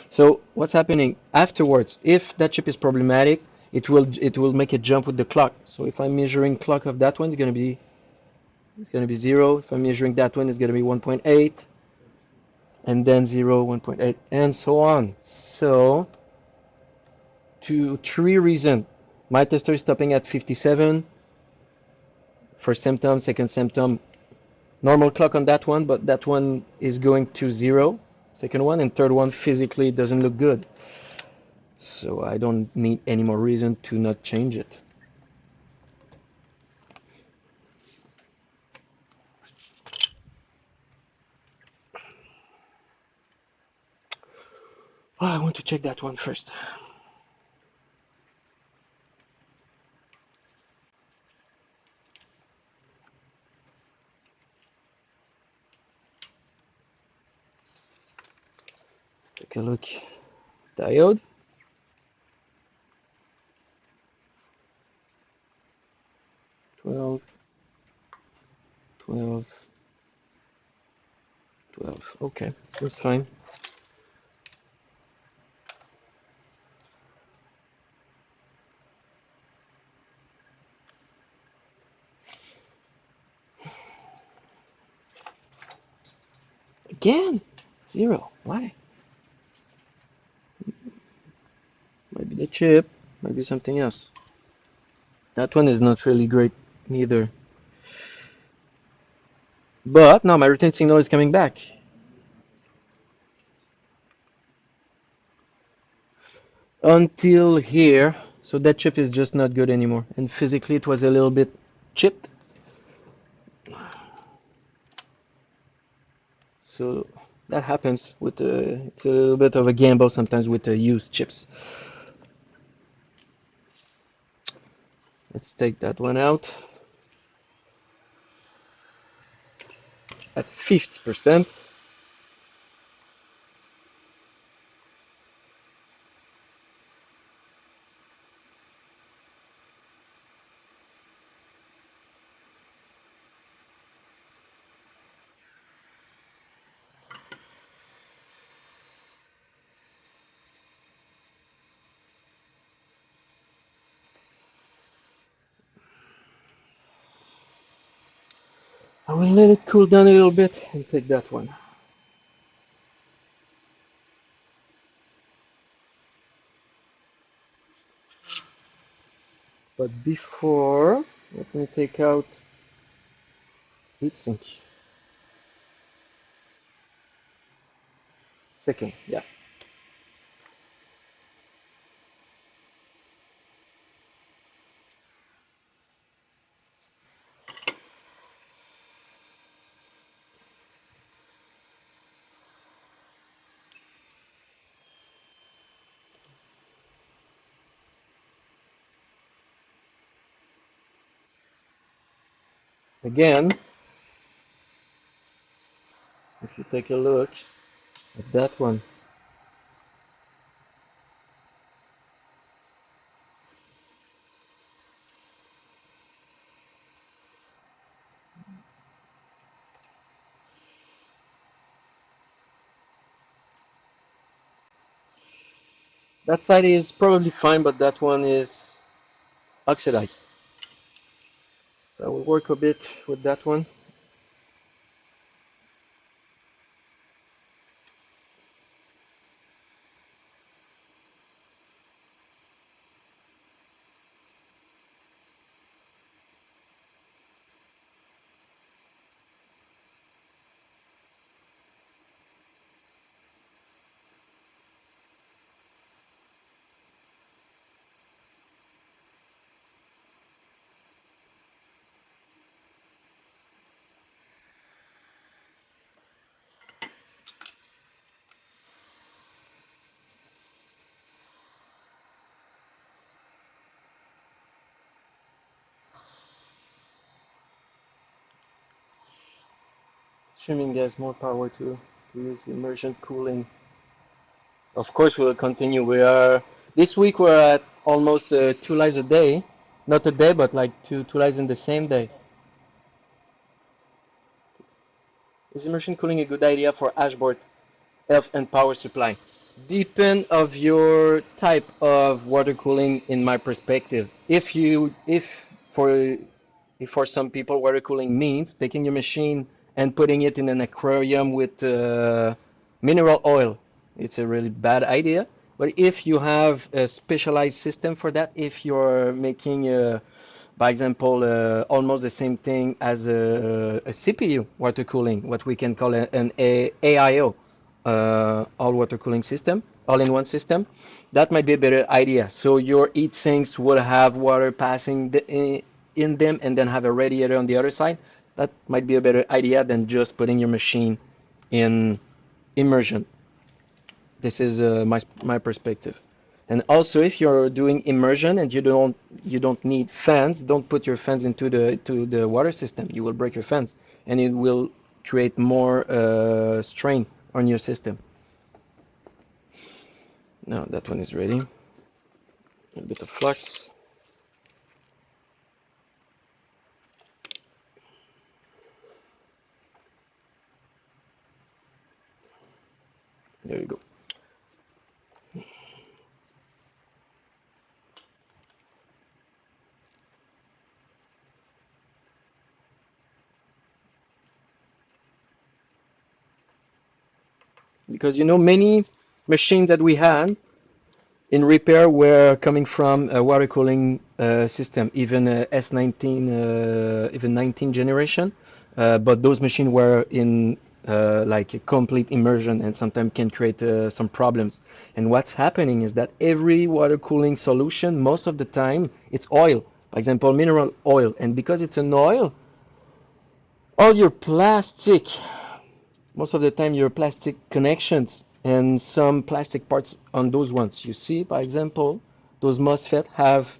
So what's happening afterwards? If that chip is problematic, it will make a jump with the clock. So if I'm measuring clock of that one, it's gonna be zero. If I'm measuring that one, it's gonna be 1.8. and then 0, 1.8, and so on. So, three reasons. My tester is stopping at 57. First symptom, second symptom, normal clock on that one, but that one is going to 0, second one, and third one physically doesn't look good. So I don't need any more reason to not change it. Oh, I want to check that one first. Let's take a look. Diode. Twelve, 12, 12. Okay, seems fine. Again, 0. Why? Maybe the chip, maybe something else. That one is not really great neither. But now my return signal is coming back. Until here, so that chip is just not good anymore. And physically it was a little bit chipped. So that happens with it's a little bit of a gamble sometimes with the used chips. Let's take that one out at 50%. I will let it cool down a little bit and take that one. But before, let me take out heatsink. Second, yeah. Again, if you take a look at that one, that side is probably fine, but that one is oxidized. So I will work a bit with that one. Assuming there's more power to use immersion cooling. Of course, we'll continue. This week we're at almost 2 lives a day, not a day, but like two lives in the same day. Is immersion cooling a good idea for Hashboard health and power supply? Depend of your type of water cooling. In my perspective, if for some people water cooling means taking your machine and putting it in an aquarium with Mineral oil, it's a really bad idea. But if you have a specialized system for that, if you're making, by example, almost the same thing as a CPU water cooling, what we can call an AIO, all water cooling system, all-in-one system, that might be a better idea. So your heat sinks will have water passing in them and then have a radiator on the other side. That might be a better idea than just putting your machine in immersion. This is my perspective. And also, if you're doing immersion and you don't need fans, don't put your fans into the water system. You will break your fans, and it will create more strain on your system. Now that one is ready. A bit of flux. There you go. Because many machines that we had in repair were coming from a water cooling system, even S19, even 19 generation. But those machines were in like a complete immersion and sometimes can create some problems. And what's happening is that every water cooling solution, most of the time, it's oil. For example, mineral oil. And because it's an oil, all your plastic, most of the time your plastic connections and some plastic parts on those ones. You see, by example, those MOSFET have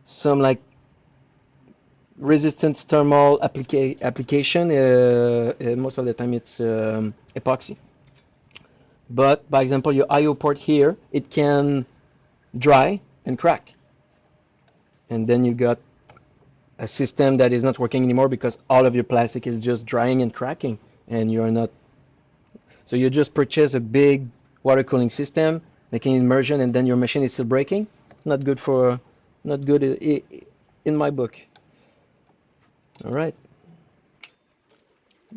some like resistance thermal application. Most of the time it's epoxy. But by example, your IO port here, it can dry and crack. And then you got a system that is not working anymore because all of your plastic is just drying and cracking and you're not. So you just purchase a big water cooling system, making immersion, and then your machine is still breaking. Not good for, not good in my book. All right,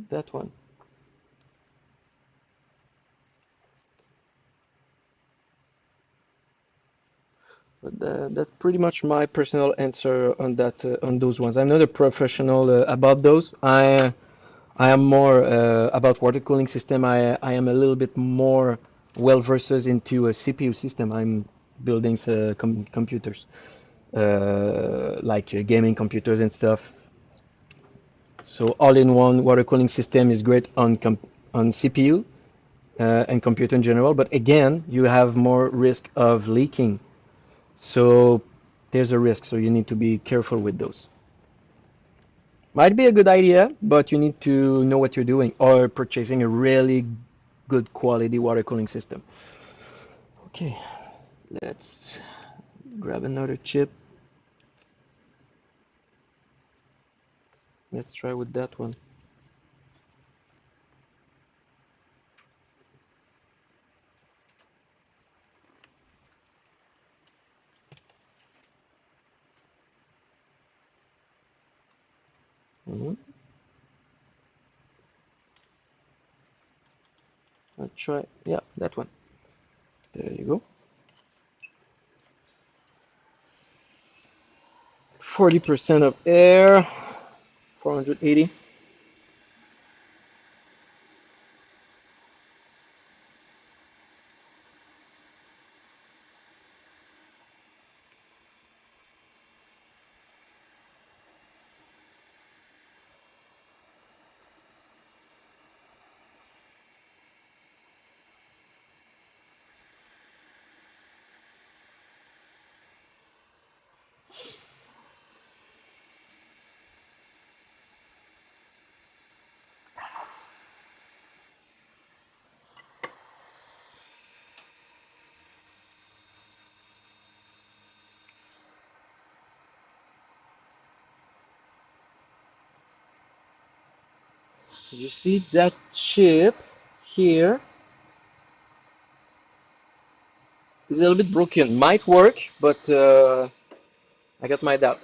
that one. But that's pretty much my personal answer on that on those ones. I'm not a professional about those. I am more about water cooling system. I am a little bit more well versed into a CPU system. I'm building computers. Like gaming computers and stuff. So all-in-one water cooling system is great on CPU and computer in general, but again, you have more risk of leaking. So there's a risk, so you need to be careful with those. Might be a good idea, but you need to know what you're doing or purchasing a really good quality water cooling system. Okay, let's grab another chip. Let's try with that one. Mhm. Let's try, yeah, that one. There you go. 40% of air, 480. You see that chip here is a little bit broken. Might work, but I got my doubt.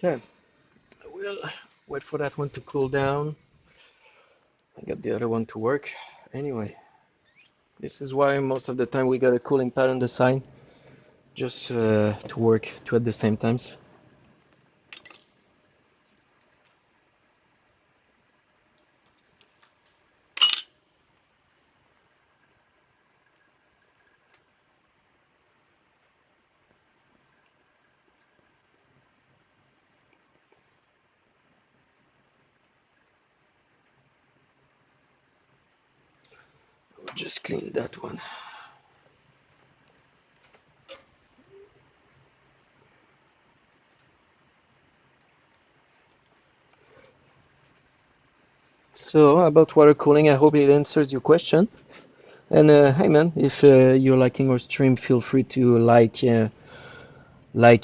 Okay, we'll wait for that one to cool down. I got the other one to work. Anyway, this is why most of the time we got a cooling pad on the side, just to work two at the same times. Just clean that one. So about water cooling, I hope it answers your question. And hey man, if you're liking our stream, feel free to like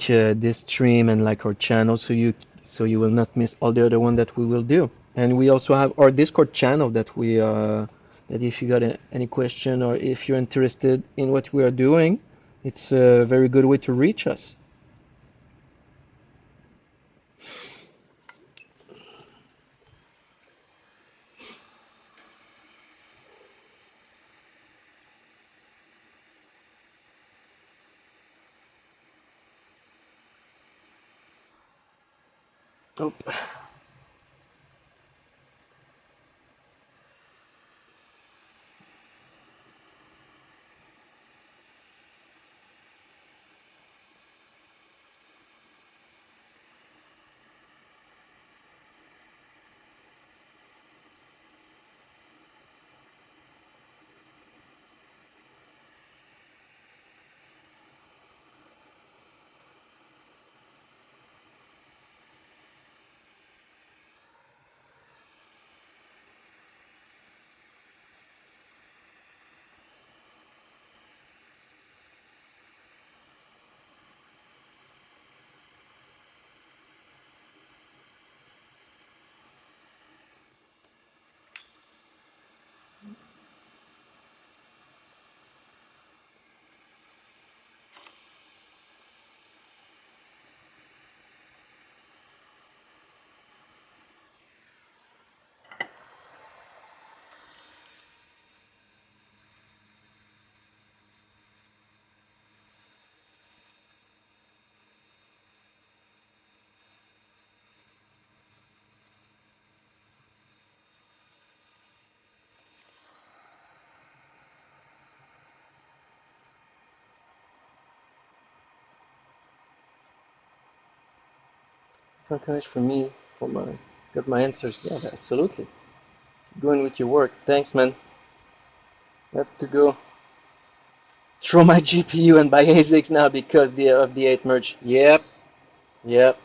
this stream and like our channel, so you will not miss all the other one that we will do. And we also have our Discord channel that if you got any question or if you're interested in what we are doing, it's a very good way to reach us. Oh. It's encouraged for me, for my got my answers. Yeah, absolutely. Going with your work. Thanks, man. I have to go throw my GPU and buy ASICs now because of the 8 merge. Yep, yep,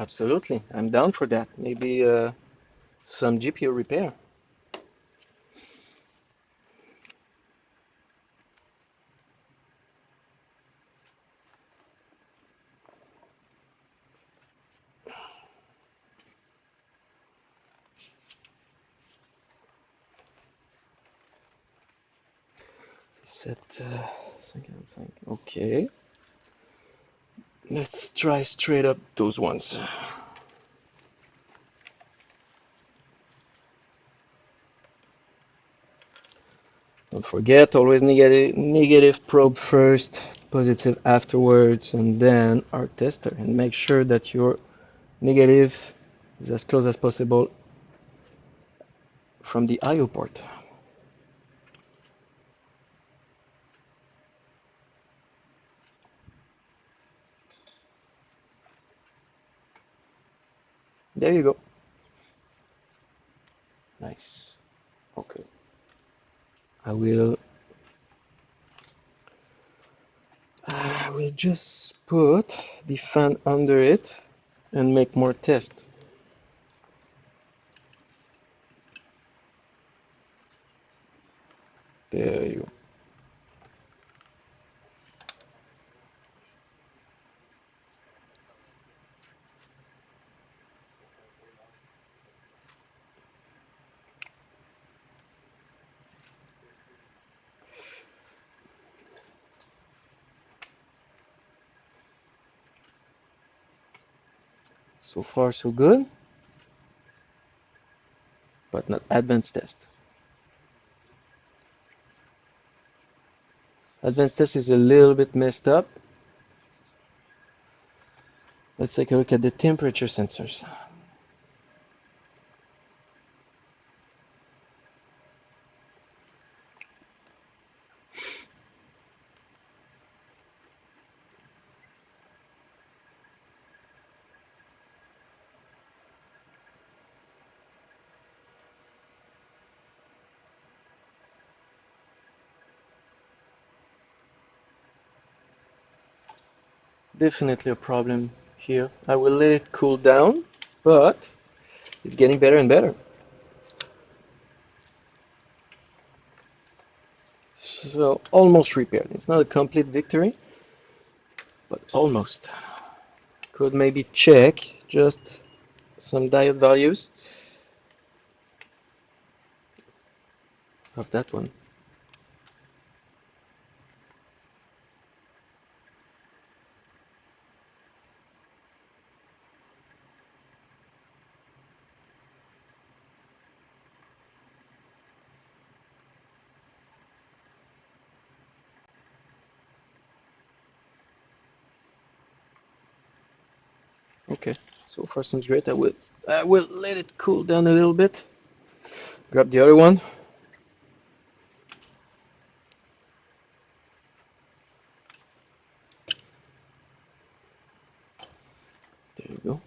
absolutely. I'm down for that. Maybe some GPU repair. Set 55. Okay, let's try straight up those ones. Don't forget, always negative probe first, positive afterwards, and then our tester. And make sure that your negative is as close as possible from the I/O port. There you go. Nice. Okay. I will just put the fan under it and make more tests. There you go. So far so good, but not advanced test. Advanced test is a little bit messed up. Let's take a look at the temperature sensors. Definitely a problem here. I will let it cool down, but it's getting better and better. So almost repaired. It's not a complete victory, but almost. Could maybe check just some diode values of that one. Okay, so far seems great. I will let it cool down a little bit. Grab the other one. There you go.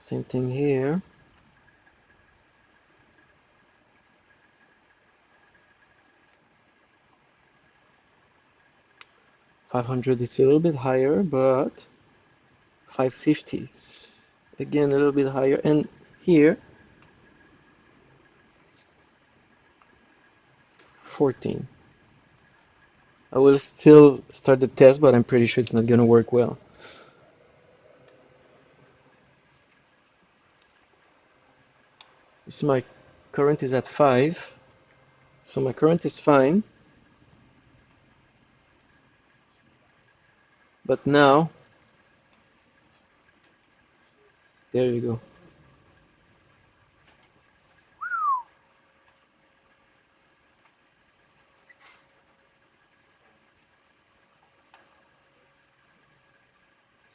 Same thing here. 500 it's a little bit higher, but 550 it's again a little bit higher. And here 14. I will still start the test, but I'm pretty sure it's not gonna work well. You see my current is at 5, so my current is fine. But now, there you go.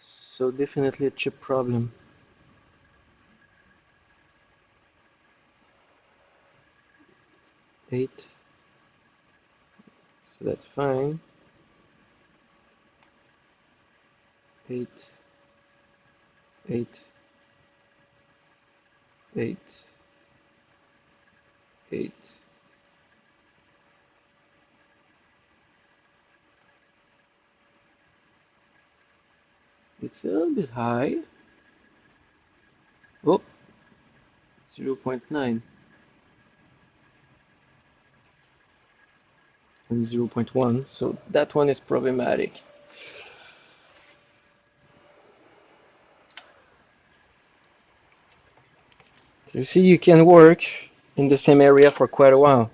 So definitely a chip problem. 8, so that's fine. 8, 8, 8, 8. It's a little bit high. Oh, 0.9 and 0.1, so that one is problematic. So you see, you can work in the same area for quite a while.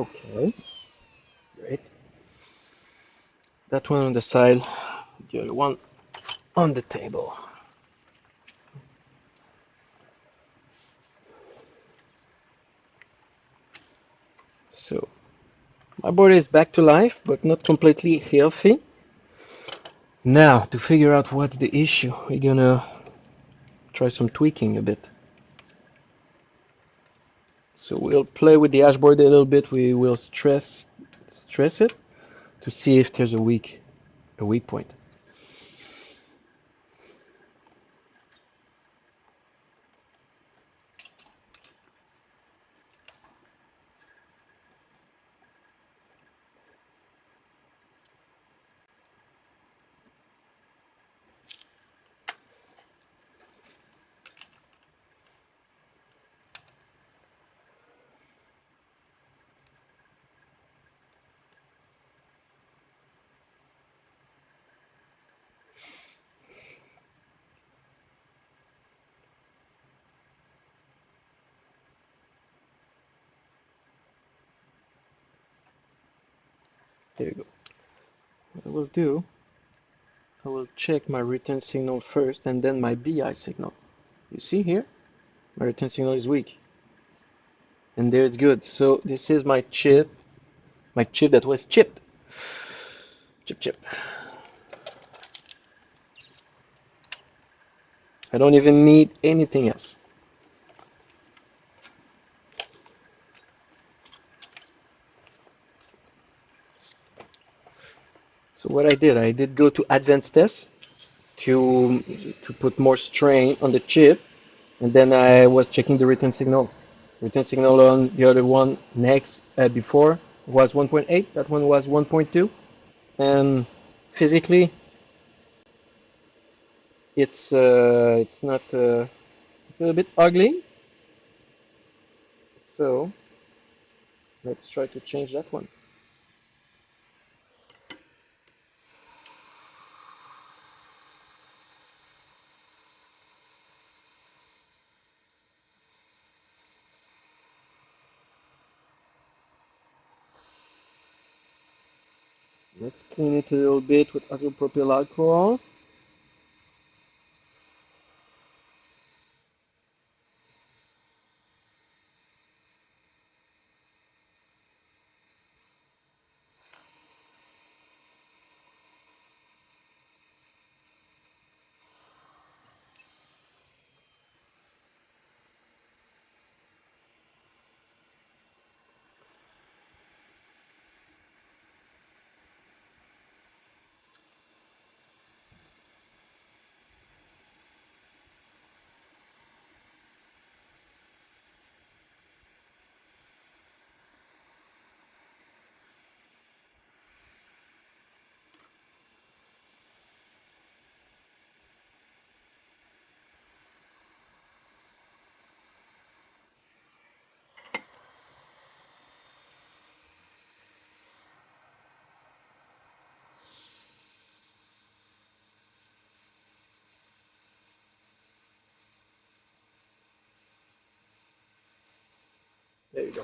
Okay, great. That one on the side, the other one on the table. So my board is back to life, but not completely healthy. Now, to figure out what's the issue, we're gonna try some tweaking a bit. So we'll play with the dashboard a little bit. We will stress it to see if there's a weak point. There you go. What I will do, I will check my return signal first and then my BI signal. You see here, my return signal is weak. And there it's good. So this is my chip that was chipped. Chip. I don't even need anything else. So what I did go to advanced test to put more strain on the chip, and then I was checking the return signal. Return signal on the other one next before was 1.8. That one was 1.2, and physically it's not it's a little bit ugly. So let's try to change that one. Let's clean it a little bit with isopropyl alcohol. There you go.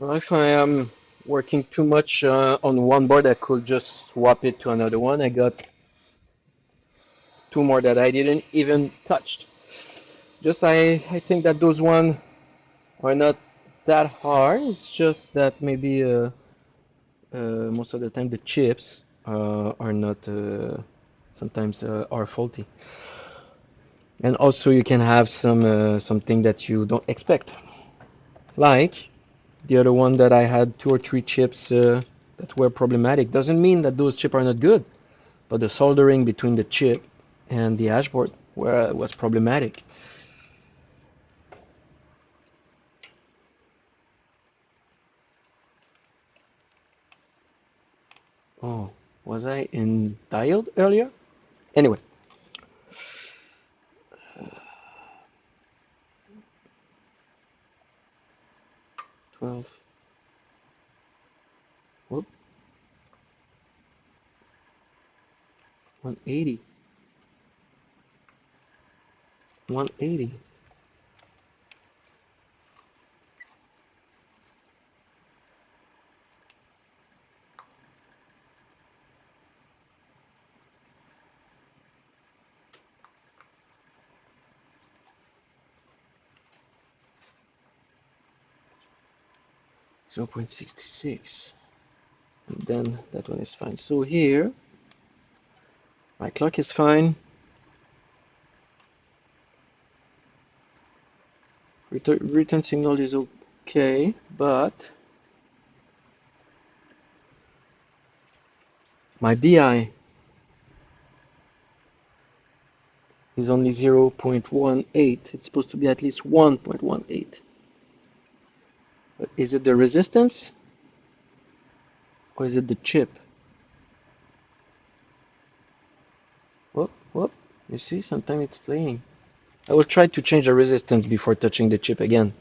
Well, if I am working too much on one board, I could just swap it to another one. I got two more that I didn't even touch. Just I think that those one are not that hard. It's just that maybe most of the time the chips are not sometimes are faulty. And also you can have something that you don't expect. Like the other one that I had two or three chips that were problematic. Doesn't mean that those chips are not good, but the soldering between the chip and the hashboard was problematic. Oh, was I in diode earlier? Anyway, 12. Whoop, 180. 180. Zero point 0.66. And then that one is fine. So here, my clock is fine. Return signal is okay, but my BI is only 0.18. It's supposed to be at least 1.18. But is it the resistance or is it the chip? Whoop, whoop. You see, sometimes it's playing. I will try to change the resistance before touching the chip again.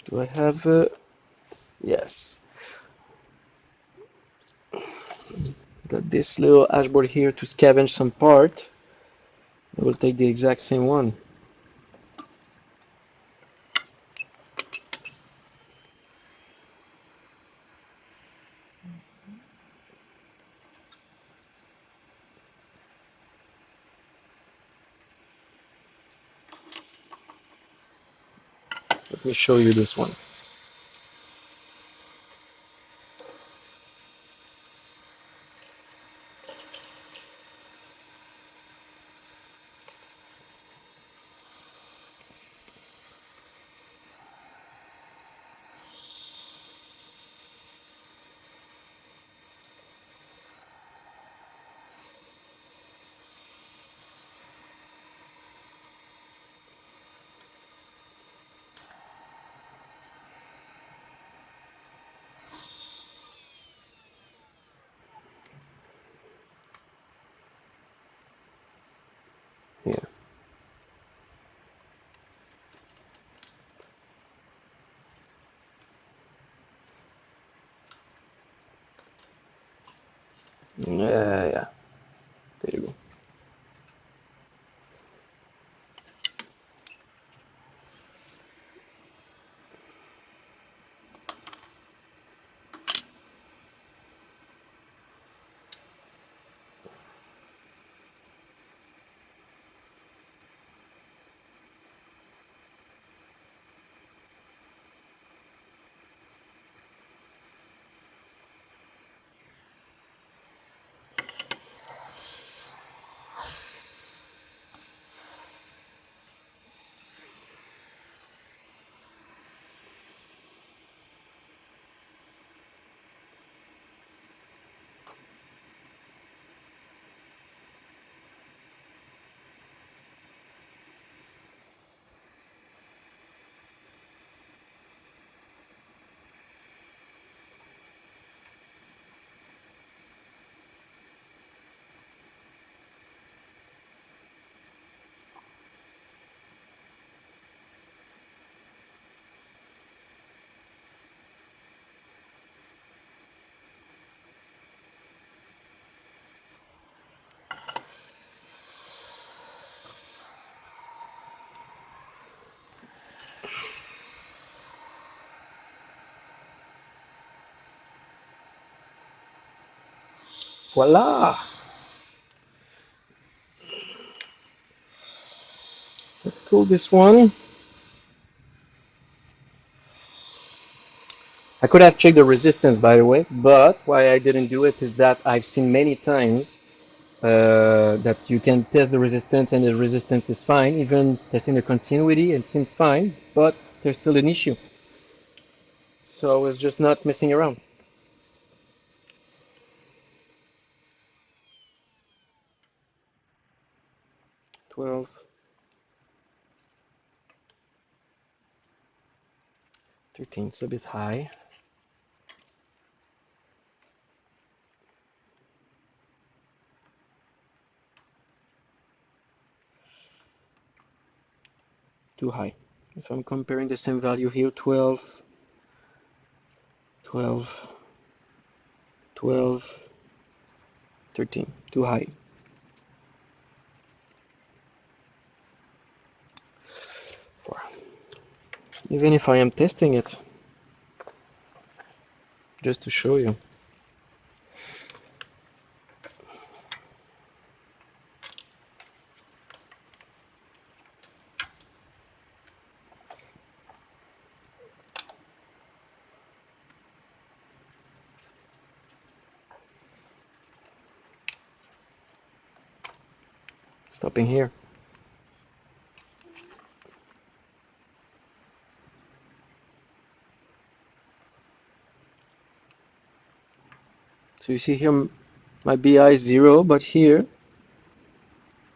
Do I have yes. Got this little hashboard here to scavenge some part. I will take the exact same one. Let me show you this one. Here. Yeah, there you go. Voila! Let's cool this one. I could have checked the resistance, by the way, but why I didn't do it is that I've seen many times that you can test the resistance and the resistance is fine. Even testing the continuity, it seems fine, but there's still an issue. So I was just not messing around. 12, 13, it's a bit high. Too high. If I'm comparing the same value here, 12, 12, 12, 13, too high. Four. Even if I am testing it, just to show you. Stopping here. So you see here my BI is 0, but here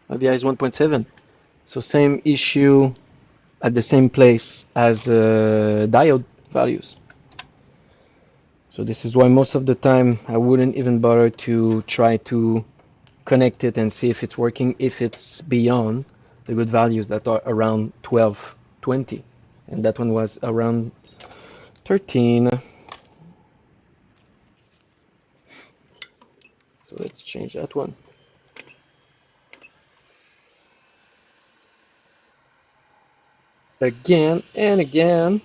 my BI is 1.7. So same issue at the same place as diode values. So this is why most of the time I wouldn't even bother to try to connect it and see if it's working if it's beyond the good values that are around 12, 20. And that one was around 13. So let's change that one. Again and again.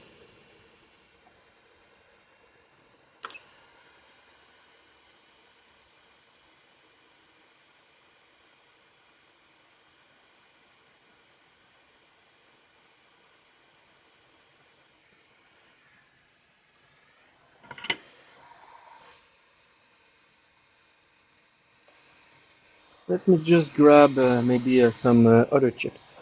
Let me just grab maybe some other chips.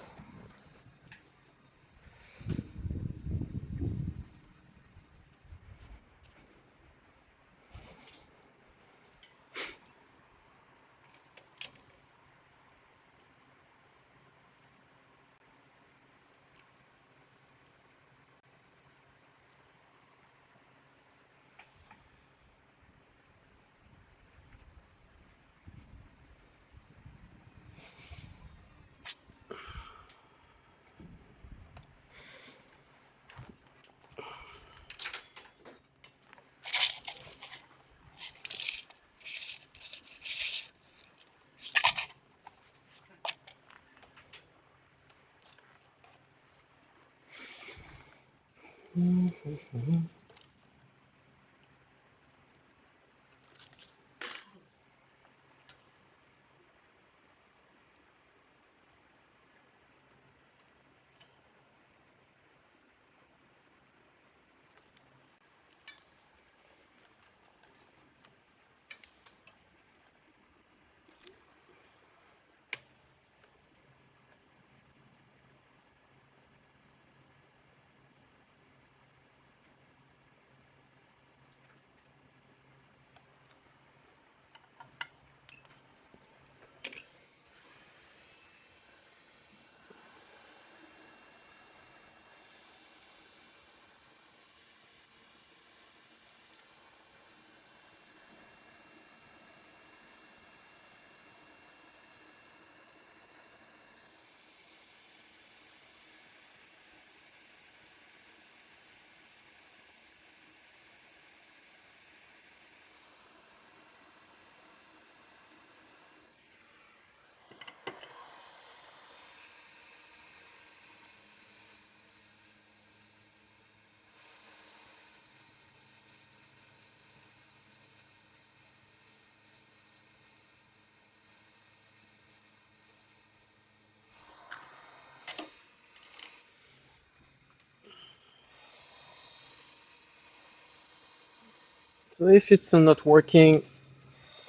So if it's not working,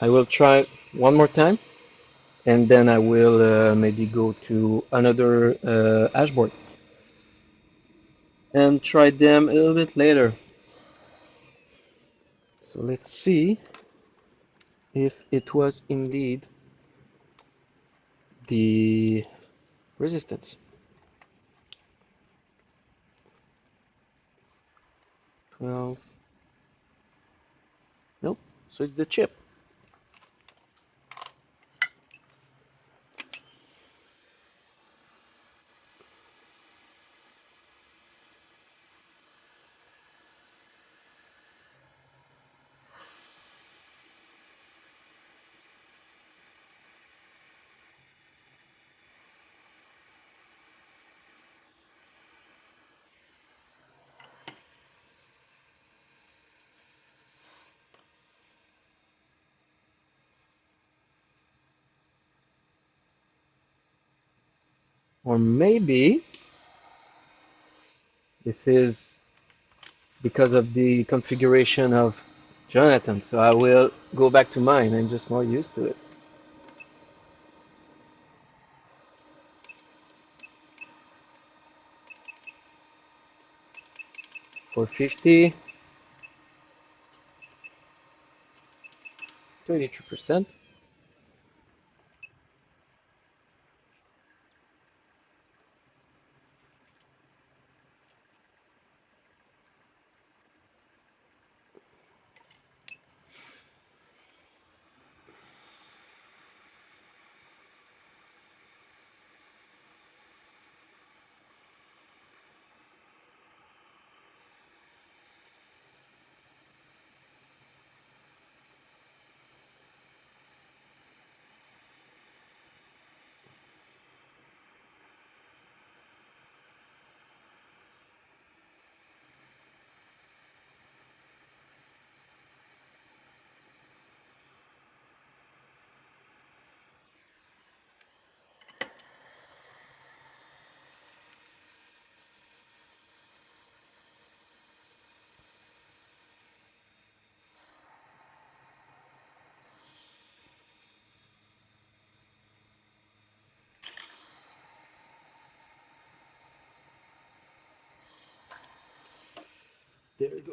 I will try one more time, and then I will maybe go to another hashboard and try them a little bit later. So let's see if it was indeed the resistance. 12. Nope. So it's the chip. Or maybe this is because of the configuration of Jonathan. So I will go back to mine. I'm just more used to it. 450, 33%. There we go.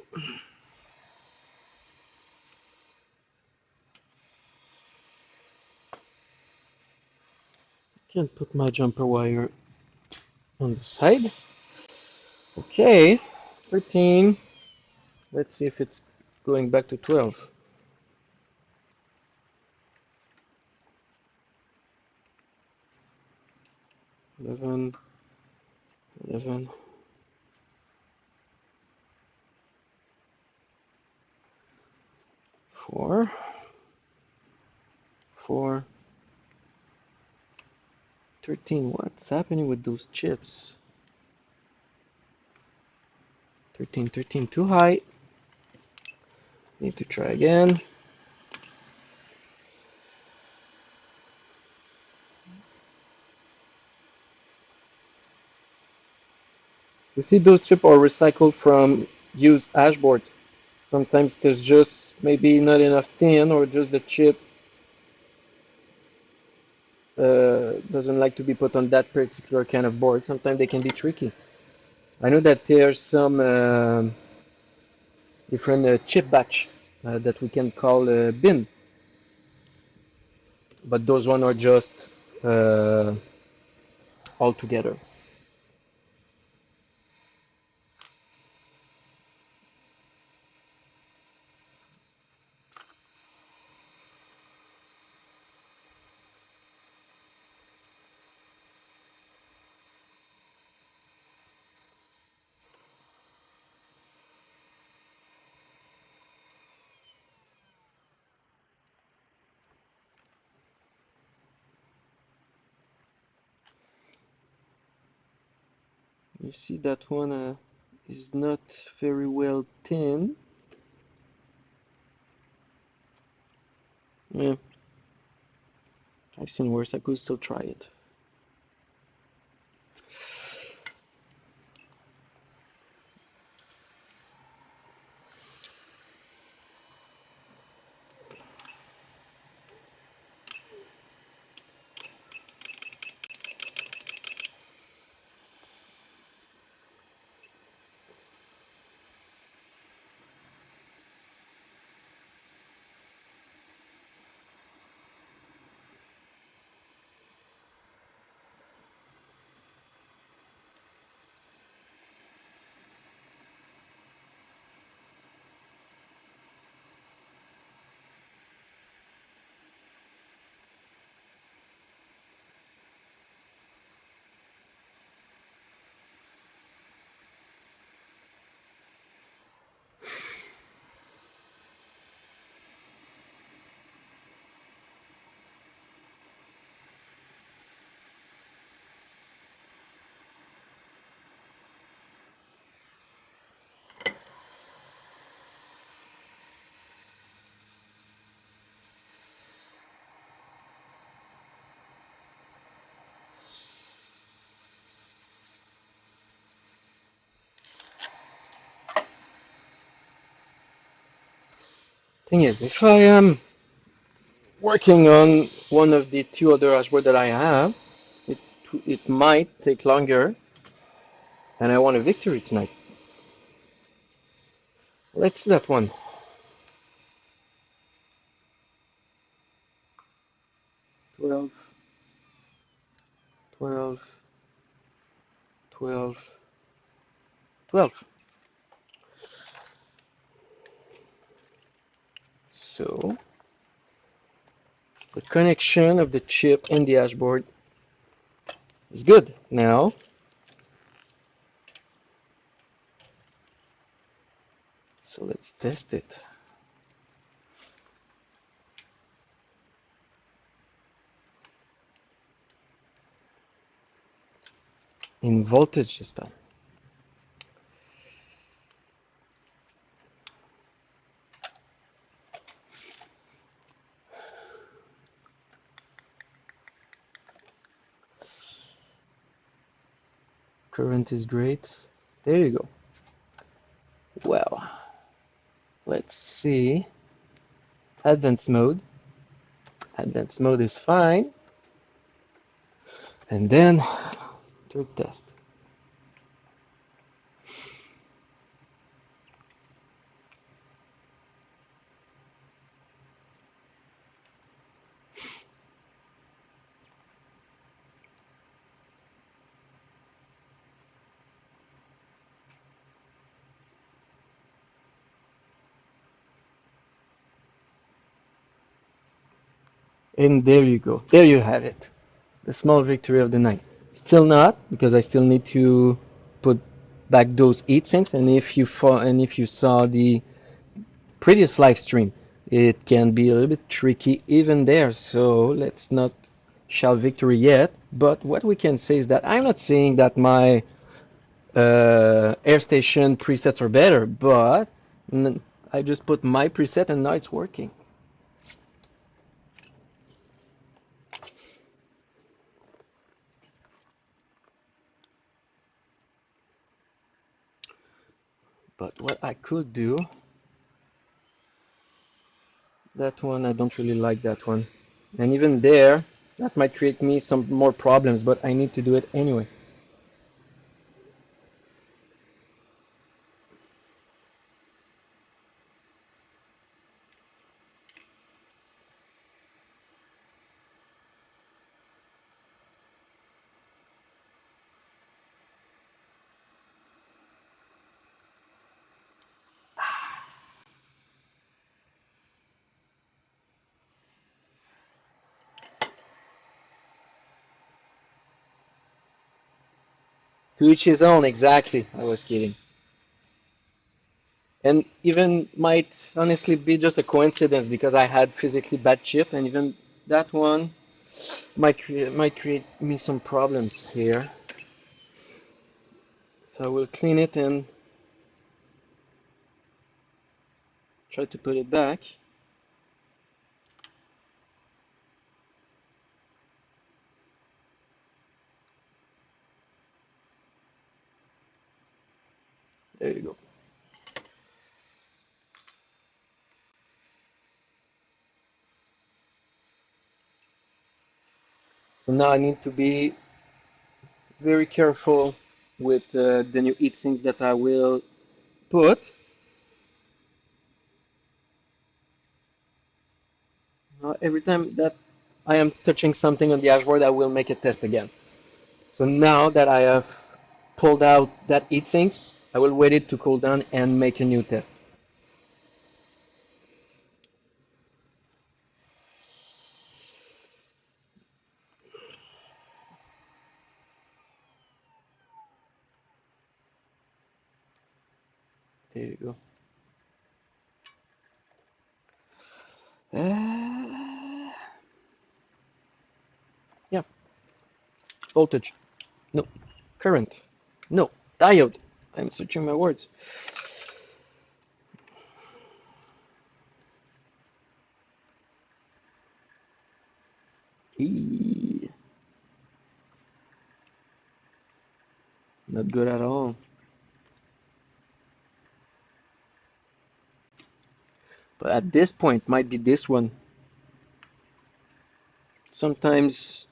Can put my jumper wire on the side. Okay, 13. Let's see if it's going back to 12. 11, 11, 4, 4, 13. What's happening with those chips? 13, 13, too high. Need to try again. You see, those chips are recycled from used hashboards. Sometimes there's just maybe not enough tin, or just the chip doesn't like to be put on that particular kind of board. Sometimes they can be tricky. I know that there's some different chip batch that we can call bin, but those one are just uh, all together. You see that one is not very well thin. Yeah, I've seen worse. I could still try it. Thing is, if I am working on one of the two other dashboards that I have, it it might take longer, and I want a victory tonight. Let's see that one. 12, 12, 12, 12. So the connection of the chip and the dashboard is good. Now, so let's test it. In voltage this time. Current is great. There you go. Well, let's see. Advanced mode. Advanced mode is fine. And then third test. And there you go. There you have it. The small victory of the night. Still not, because I still need to put back those heat sinks. And if you saw the previous live stream, it can be a little bit tricky even there. So let's not shout victory yet. But what we can say is that I'm not saying that my AirStation presets are better, but I just put my preset and now it's working. But what I could do, that one, I don't really like that one. And even there, that might create me some more problems, but I need to do it anyway. To each his own, exactly. I was kidding. And even might honestly be just a coincidence because I had physically bad chip, and even that one might create me some problems here. So I will clean it and try to put it back. There you go. So now I need to be very careful with the new heat sinks that I will put. Every time that I am touching something on the dashboard, I will make a test again. So now that I have pulled out that heat sinks, I will wait it to cool down and make a new test. There you go. Yeah, voltage. No. Current. No. Diode. I'm switching my words. Eee. Not good at all. But at this point might be this one. Sometimes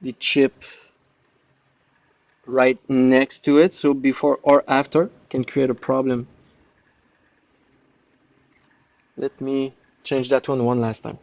the chip right next to it, so before or after, can create a problem. Let me change that one last time.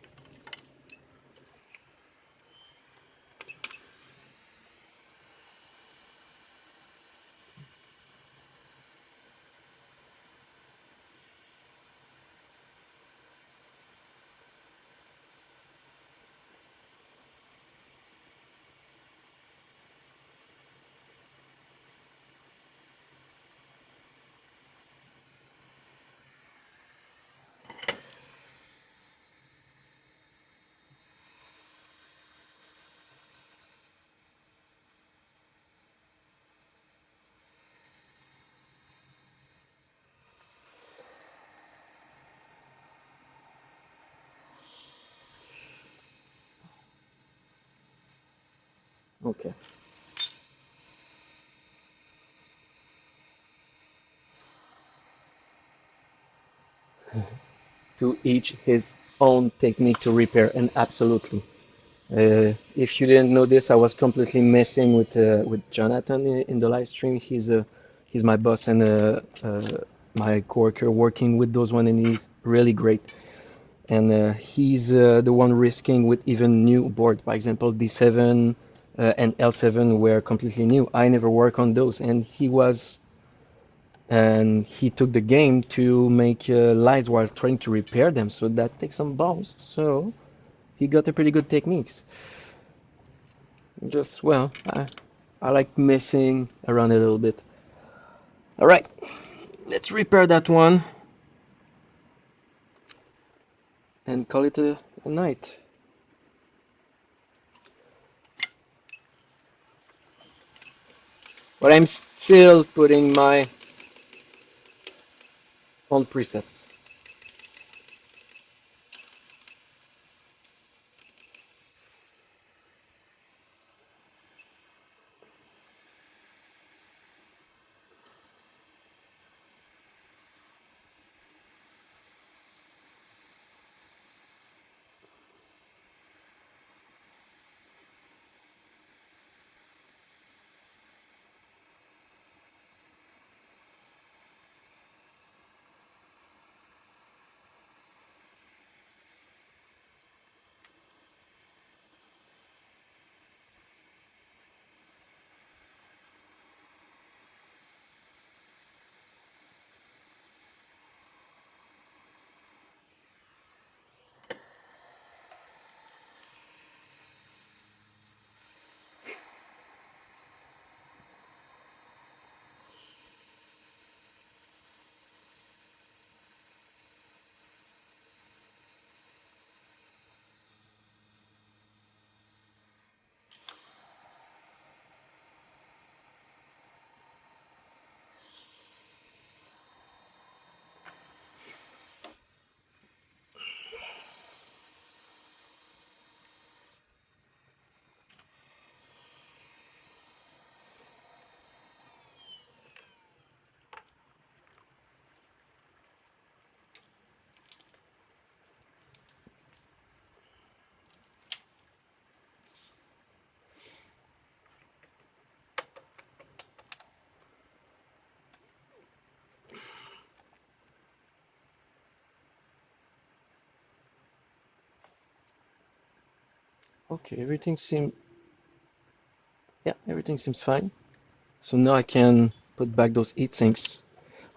Okay. To each his own technique to repair, and absolutely. If you didn't know this, I was completely messing with Jonathan in the live stream. He's my boss and my coworker working with those one, and he's really great. And he's the one risking with even new board. For example, D7 and L7 were completely new. I never work on those, and he took the game to make lies while trying to repair them. So that takes some balls. So he got a pretty good techniques. Just well, I like messing around a little bit. All right, let's repair that one and call it a night. But I'm still putting my own presets. Okay, everything seems fine. So now I can put back those heat sinks.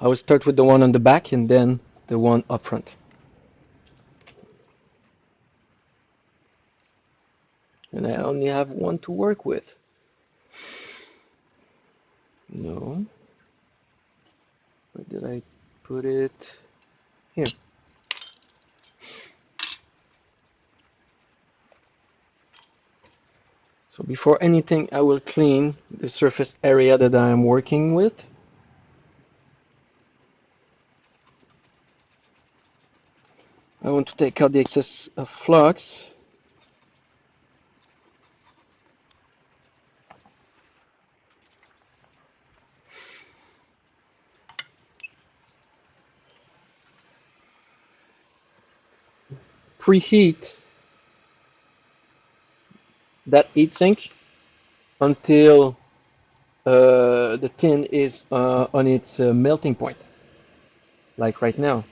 I will start with the one on the back and then the one up front. And I only have one to work with. No, where did I put it? Here. So before anything, I will clean the surface area that I am working with. I want to take out the excess of flux. preheat that heatsink until the tin is on its melting point, like right now.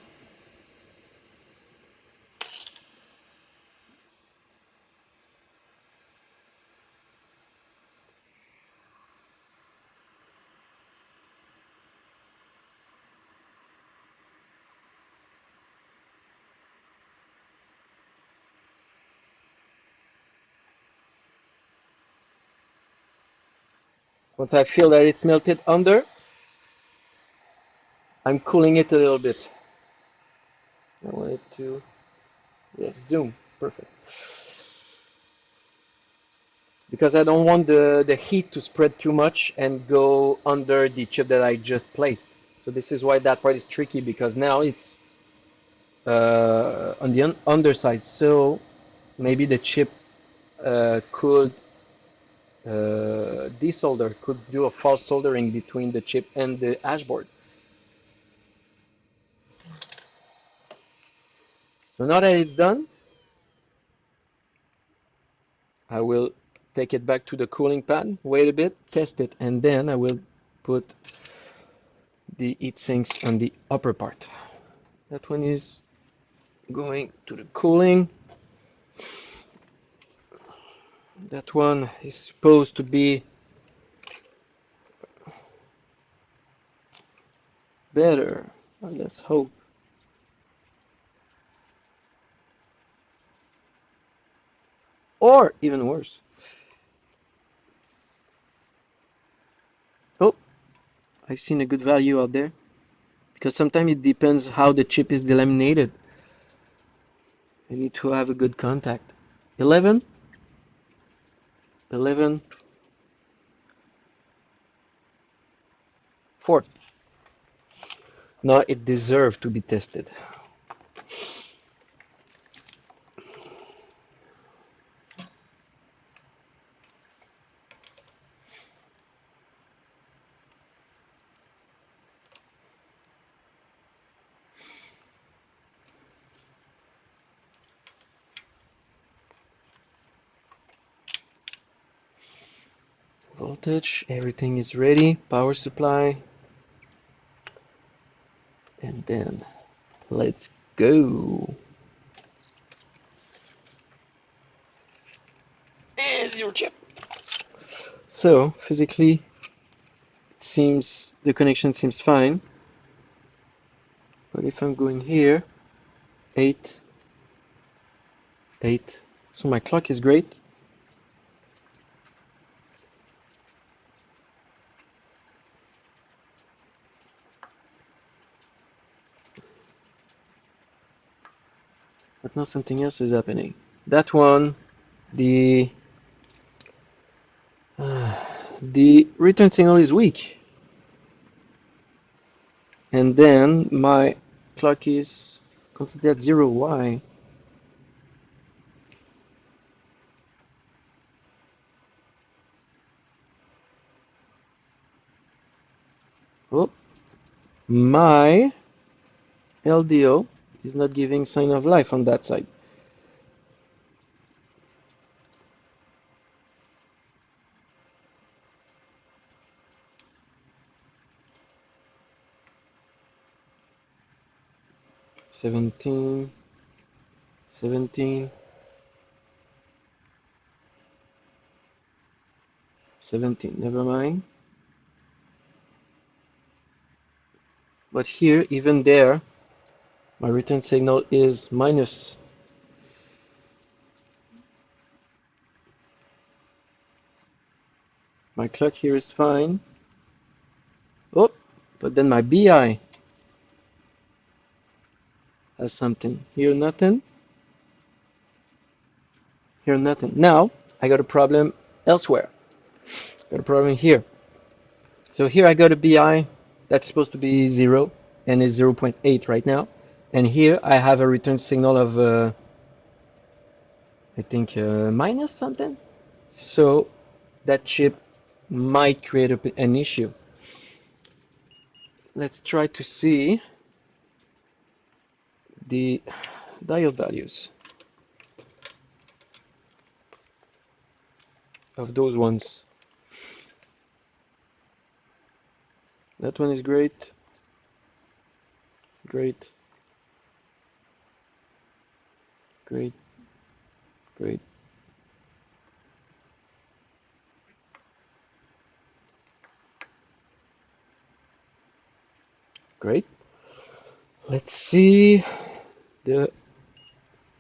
Once I feel that it's melted under, I'm cooling it a little bit. I want it to, yes, zoom, perfect. Because I don't want the heat to spread too much and go under the chip that I just placed. So this is why that part is tricky, because now it's on the underside. So maybe the chip could desolder, could do a false soldering between the chip and the hashboard. So now that it's done, I will take it back to the cooling pad, wait a bit, test it, and then I will put the heat sinks on the upper part. That one is going to the cooling. That one is supposed to be better. Well, let's hope. Or even worse. Oh, I've seen a good value out there. Because sometimes it depends how the chip is delaminated. I need to have a good contact. 11, 11, 4. No, it deserved to be tested. Voltage, everything is ready. Power supply. And then let's go. And your chip. So physically, it seems the connection seems fine. But if I'm going here, 8, 8. So my clock is great. But now something else is happening. That one, the the return signal is weak. And then my clock is completely at 0. Why? Oh, my LDO is not giving sign of life on that side. Seventeen, 17, 17. Never mind. But here, even there, my return signal is minus. My clock here is fine. Oh, but then my BI has something. Here nothing. Here nothing. Now I got a problem elsewhere. Got a problem here. So here I got a BI that's supposed to be 0 and is 0.8 right now. And here I have a return signal of I think minus something. So that chip might create an issue. Let's try to see the diode values. of those ones. That one is great, great, great, great. Great. Let's see the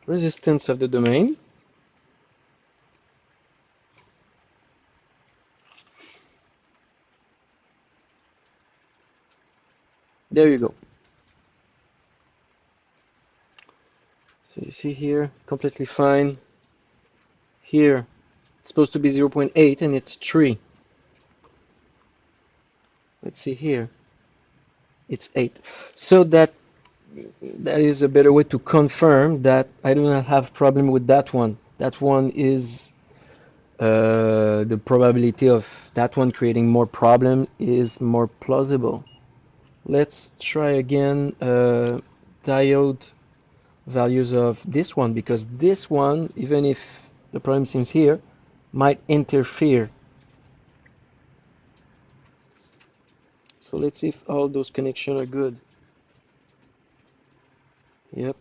resistance of the domain. There you go. So you see here, completely fine. Here, it's supposed to be 0.8 and it's 3. Let's see here, it's 8. So that is a better way to confirm that I do not have problem with that one. That one is the probability of that one creating more problem is more plausible. Let's try again diode values of this one, because this one, even if the problem seems here, might interfere. So let's see if all those connections are good. Yep.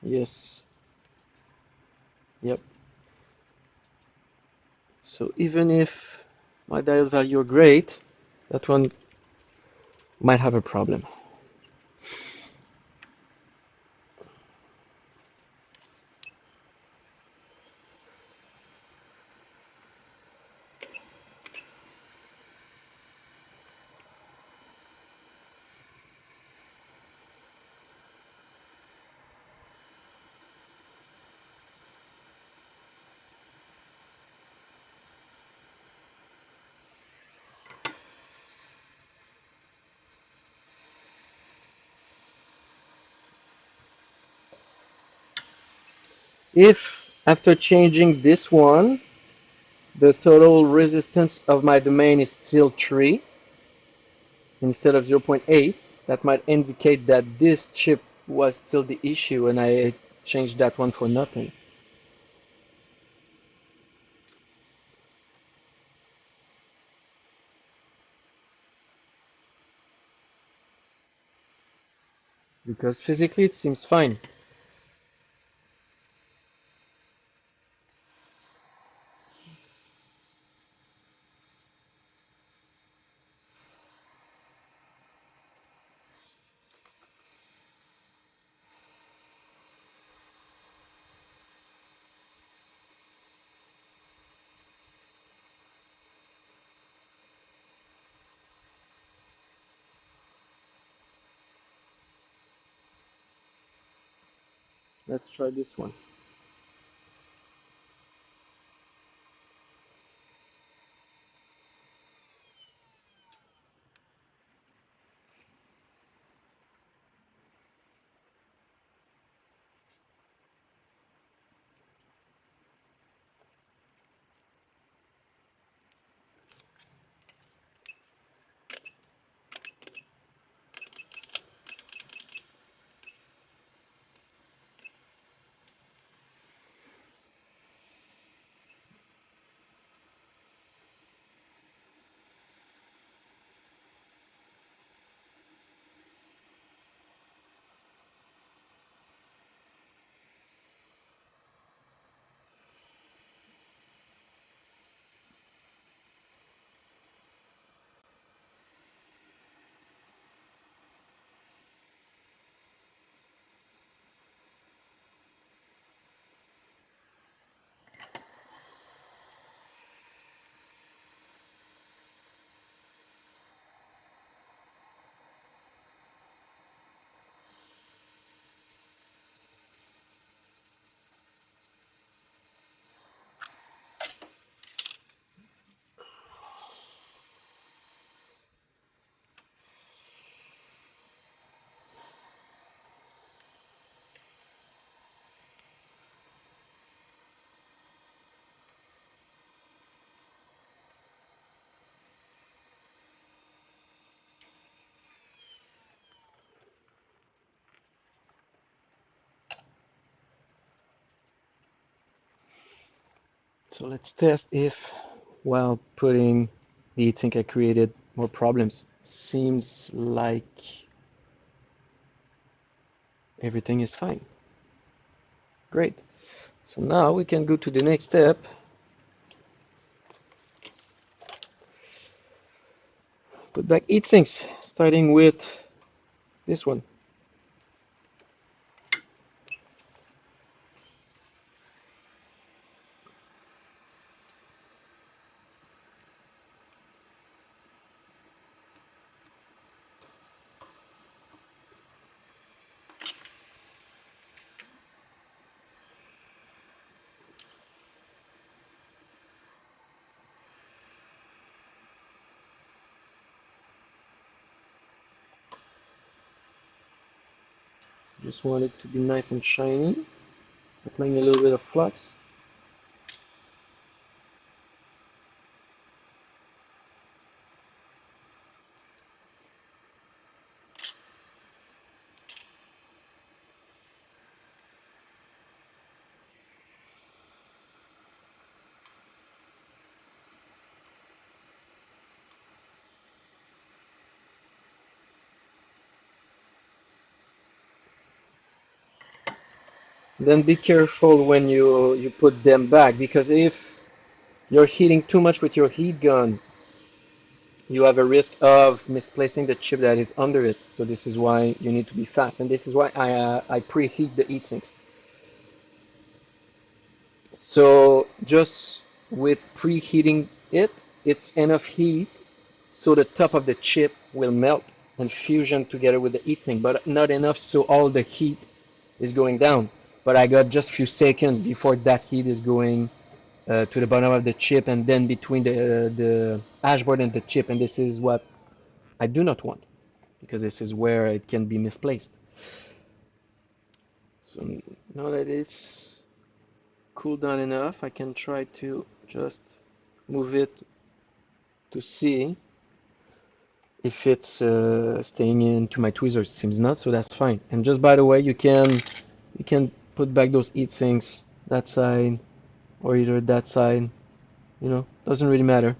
Yes. Yep. So even if my diode value are great, that one might have a problem. If after changing this one, the total resistance of my domain is still 3 instead of 0.8, that might indicate that this chip was still the issue and I changed that one for nothing. Because physically it seems fine. Let's try this one. So let's test if, while putting the heatsink I created, more problems. Seems like everything is fine. Great. So now we can go to the next step. Put back heatsinks, starting with this one. Just want it to be nice and shiny. Applying a little bit of flux. Then be careful when you put them back, because if you're heating too much with your heat gun, you have a risk of misplacing the chip that is under it. So this is why you need to be fast, and this is why I preheat the heatsinks. So just with preheating it, it's enough heat so the top of the chip will melt and fusion together with the heatsink, but not enough so all the heat is going down. But I got just a few seconds before that heat is going to the bottom of the chip and then between the hashboard and the chip, and this is what I do not want, because this is where it can be misplaced. So now that it's cooled down enough, I can try to just move it to see if it's staying into my tweezers. Seems not, so that's fine. And just by the way, you can put back those heat sinks that side or either that side. Doesn't really matter.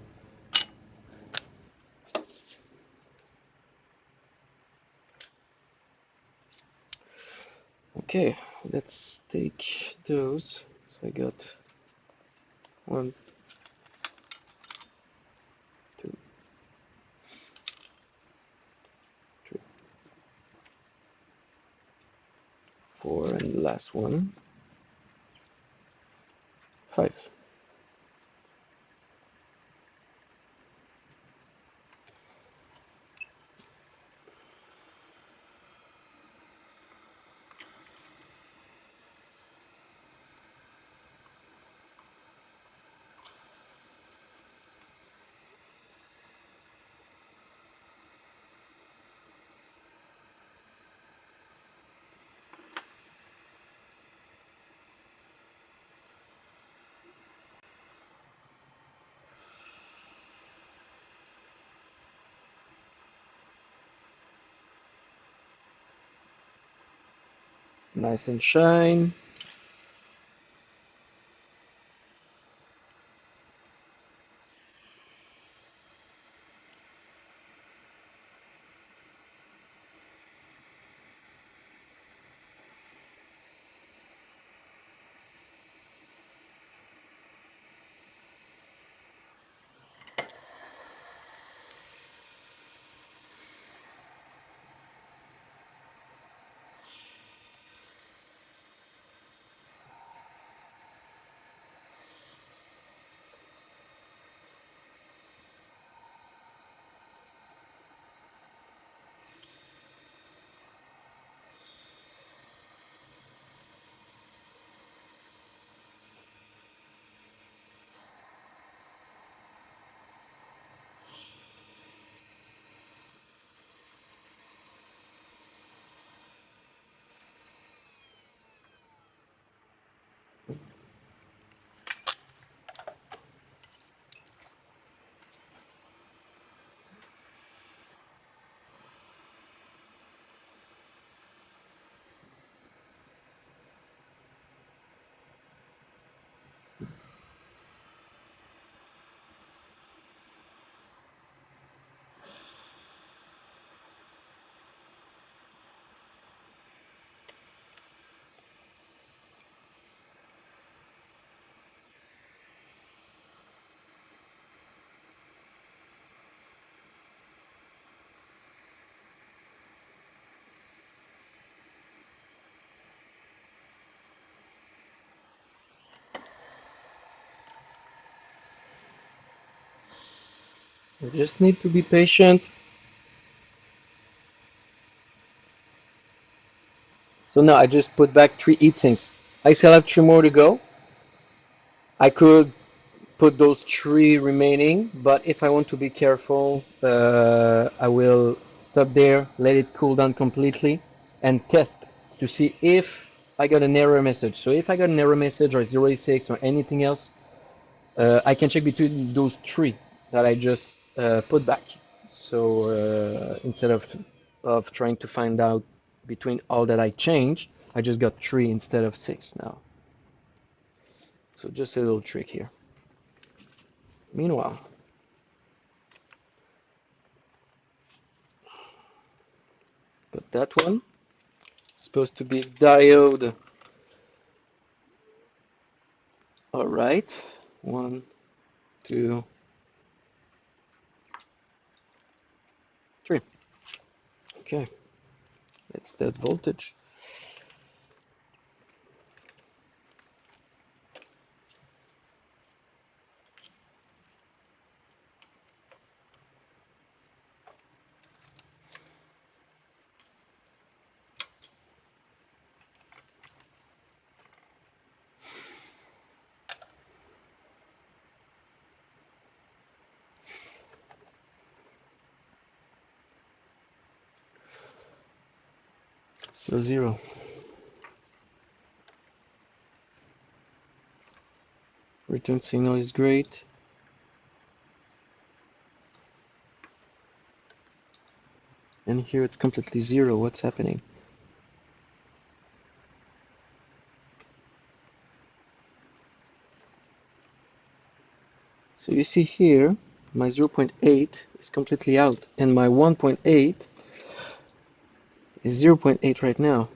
Okay, let's take those. So I got 1, 2, 3, 4, and the last one, 5. Nice and shine. You just need to be patient. So now I just put back 3 heat sinks. I still have 3 more to go. I could put those 3 remaining, but if I want to be careful, I will stop there, let it cool down completely, and test to see if I got an error message. So if I got an error message or 086 or anything else, I can check between those 3 that I just put back. So instead of trying to find out between all that I changed, I just got 3 instead of 6 now. So just a little trick here. Meanwhile, got that one. Supposed to be diode. All right. 1, 2, 3. Okay. Let's test voltage. So 0. Return signal is great. And here it's completely 0. What's happening? So you see here, my 0.8 is completely out, and my 1.8 is 0.8 right now.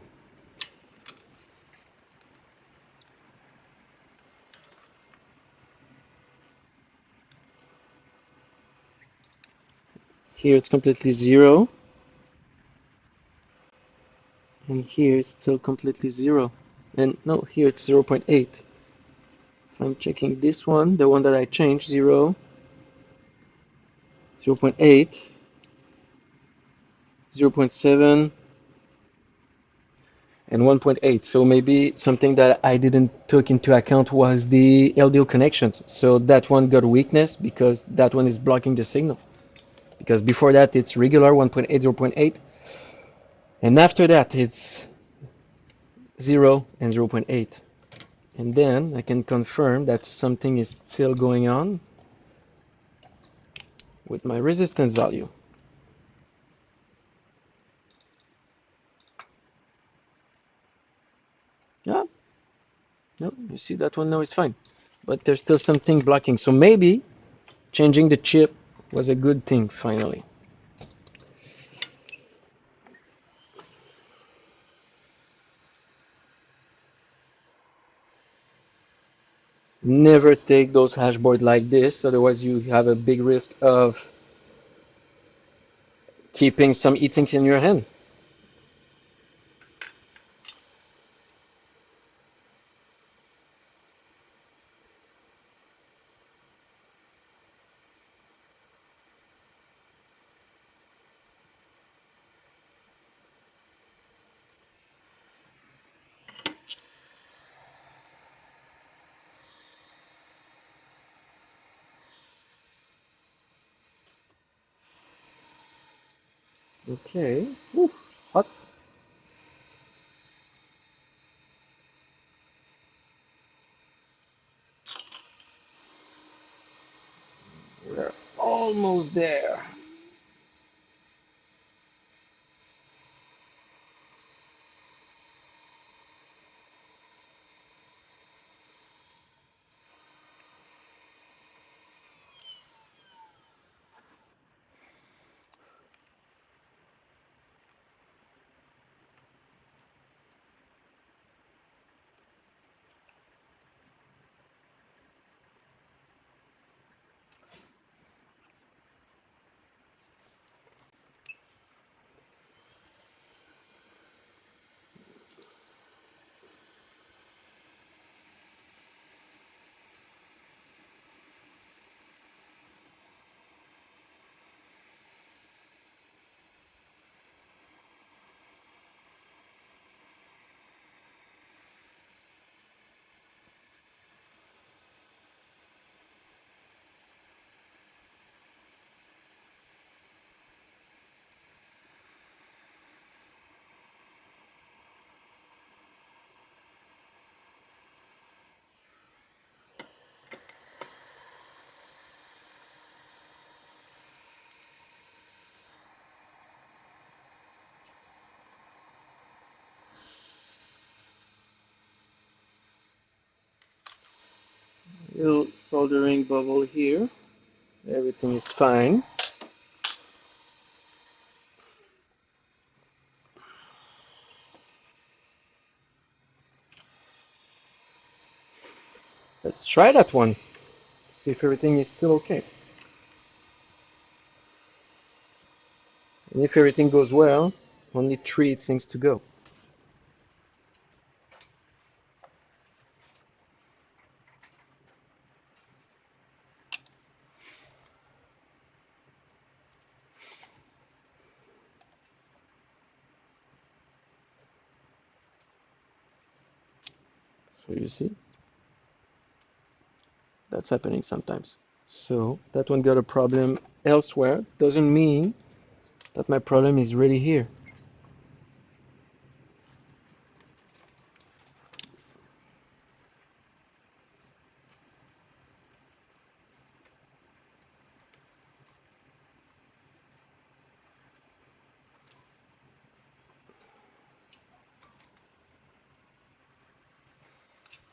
Here it's completely 0, and here it's still completely 0. And no, here it's 0.8. If I'm checking this one, the one that I changed, 0, 0.8, 0.7, and 1.8. So maybe something that I didn't took into account was the LDO connections. So that one got weakness because that one is blocking the signal. Because before that it's regular 1.8, 0.8, and after that it's 0 and 0.8. And then I can confirm that something is still going on with my resistance value. Yeah, no, you see that one now is fine. But there's still something blocking. So maybe changing the chip was a good thing finally. Never take those hashboard like this, otherwise you have a big risk of keeping some heatsinks in your hand. Okay. Ooh, hot. We're almost there. Little soldering bubble here. Everything is fine. Let's try that one. See if everything is still okay. And if everything goes well, only 3 things to go. So you see, that's happening sometimes. So that one got a problem elsewhere. Doesn't mean that my problem is really here.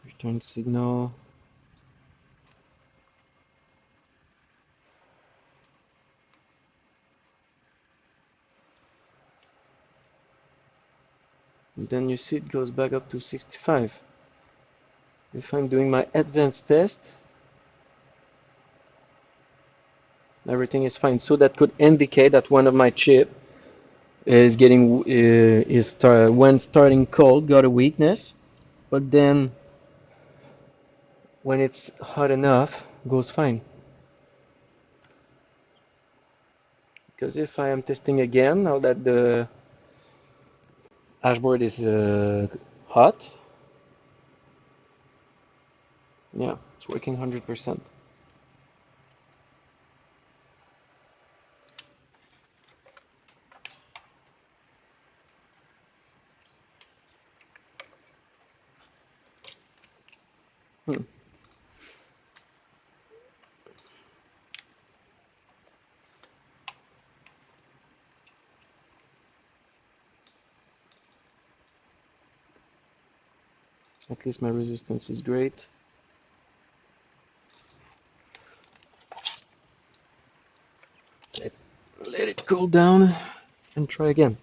Return signal. And then you see it goes back up to 65. If I'm doing my advanced test, everything is fine. So that could indicate that one of my chip is getting when starting cold got a weakness, but then when it's hot enough goes fine. Because if I am testing again now that the hashboard is hot, yeah, it's working 100%. Hmm. At least my resistance is great. Let it cool down and try again.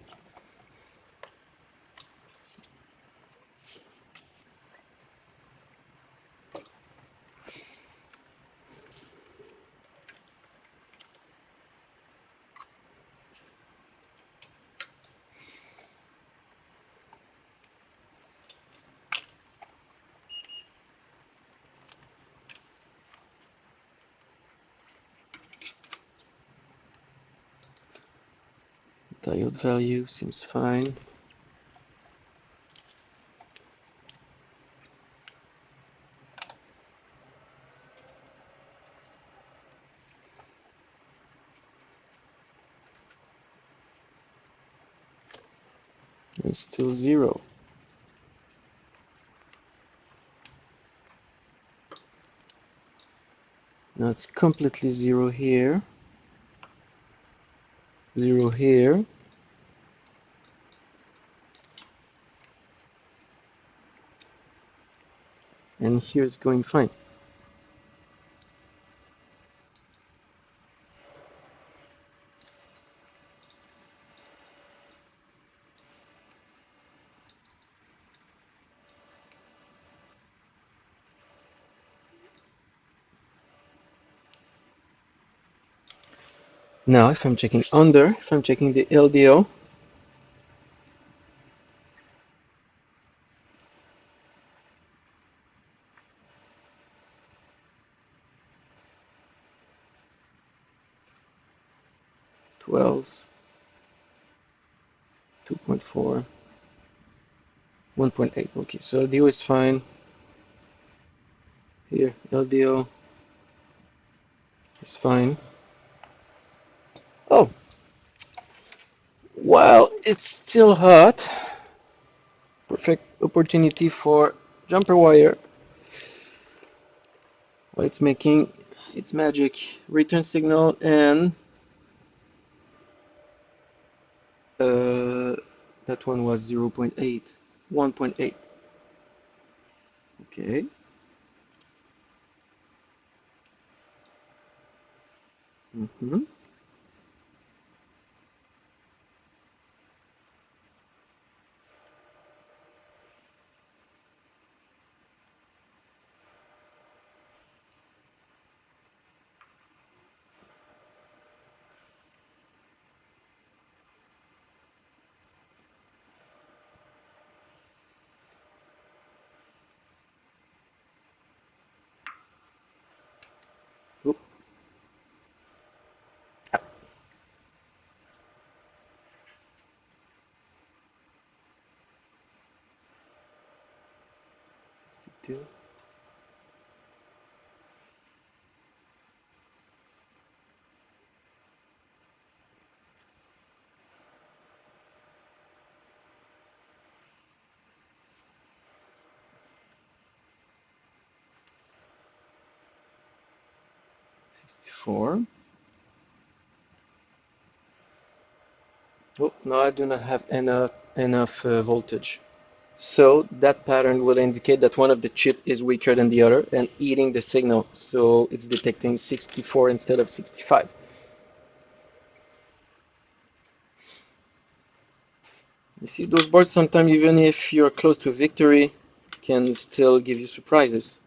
Diode value seems fine. It's still 0. Now it's completely 0 here. 0 here. And here it's going fine. Now if I'm checking the LDO, 12, 2.4, 1.8. Okay, so LDO is fine. Here, LDO is fine. Oh, while it's still hot, perfect opportunity for jumper wire. While it's making its magic return signal, and that one was 0.8, 1.8. Okay. Mm-hmm. 64. Oh, no, I do not have enough voltage. So that pattern will indicate that one of the chip is weaker than the other and eating the signal. So it's detecting 64 instead of 65. You see, those boards sometimes, even if you're close to victory, can still give you surprises.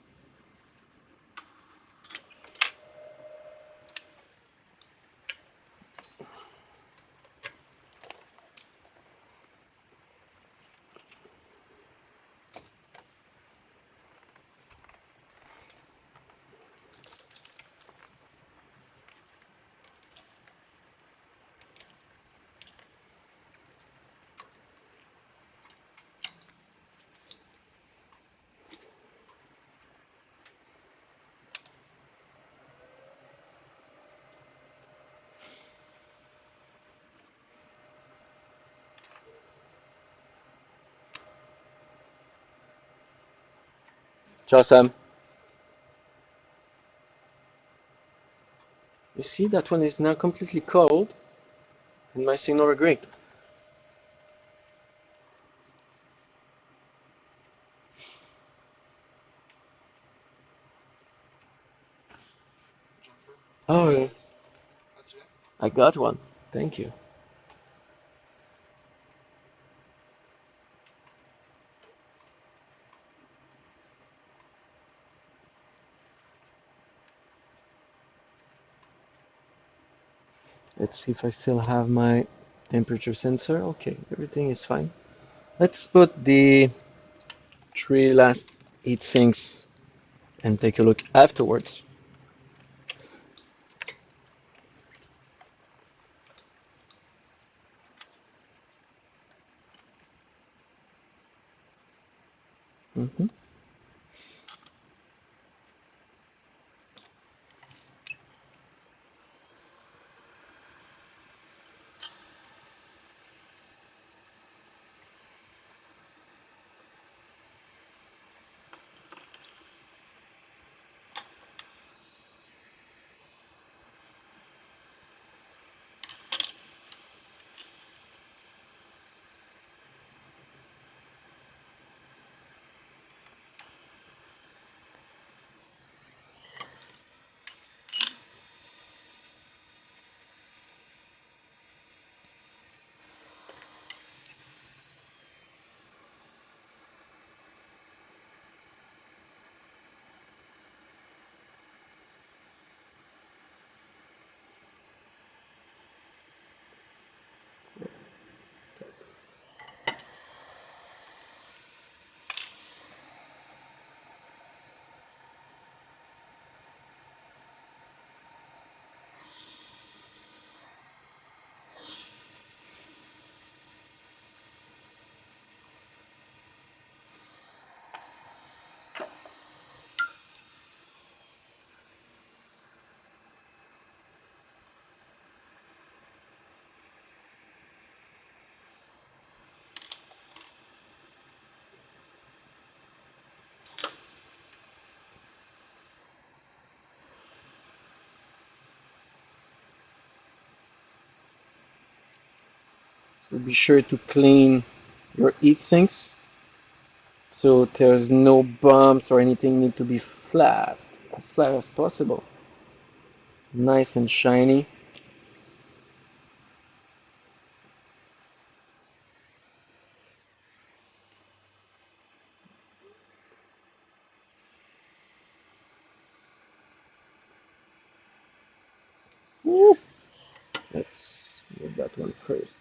Ciao, Sam. You see, that one is now completely cold, and my signal are great. Oh, yeah. I got one. Thank you. Let's see if I still have my temperature sensor. Okay, everything is fine. Let's put the three last heat sinks and take a look afterwards. Mm-hmm. So be sure to clean your heat sinks so there's no bumps or anything need to be flat as possible. nice and shiny. Woo. Let's move that one first.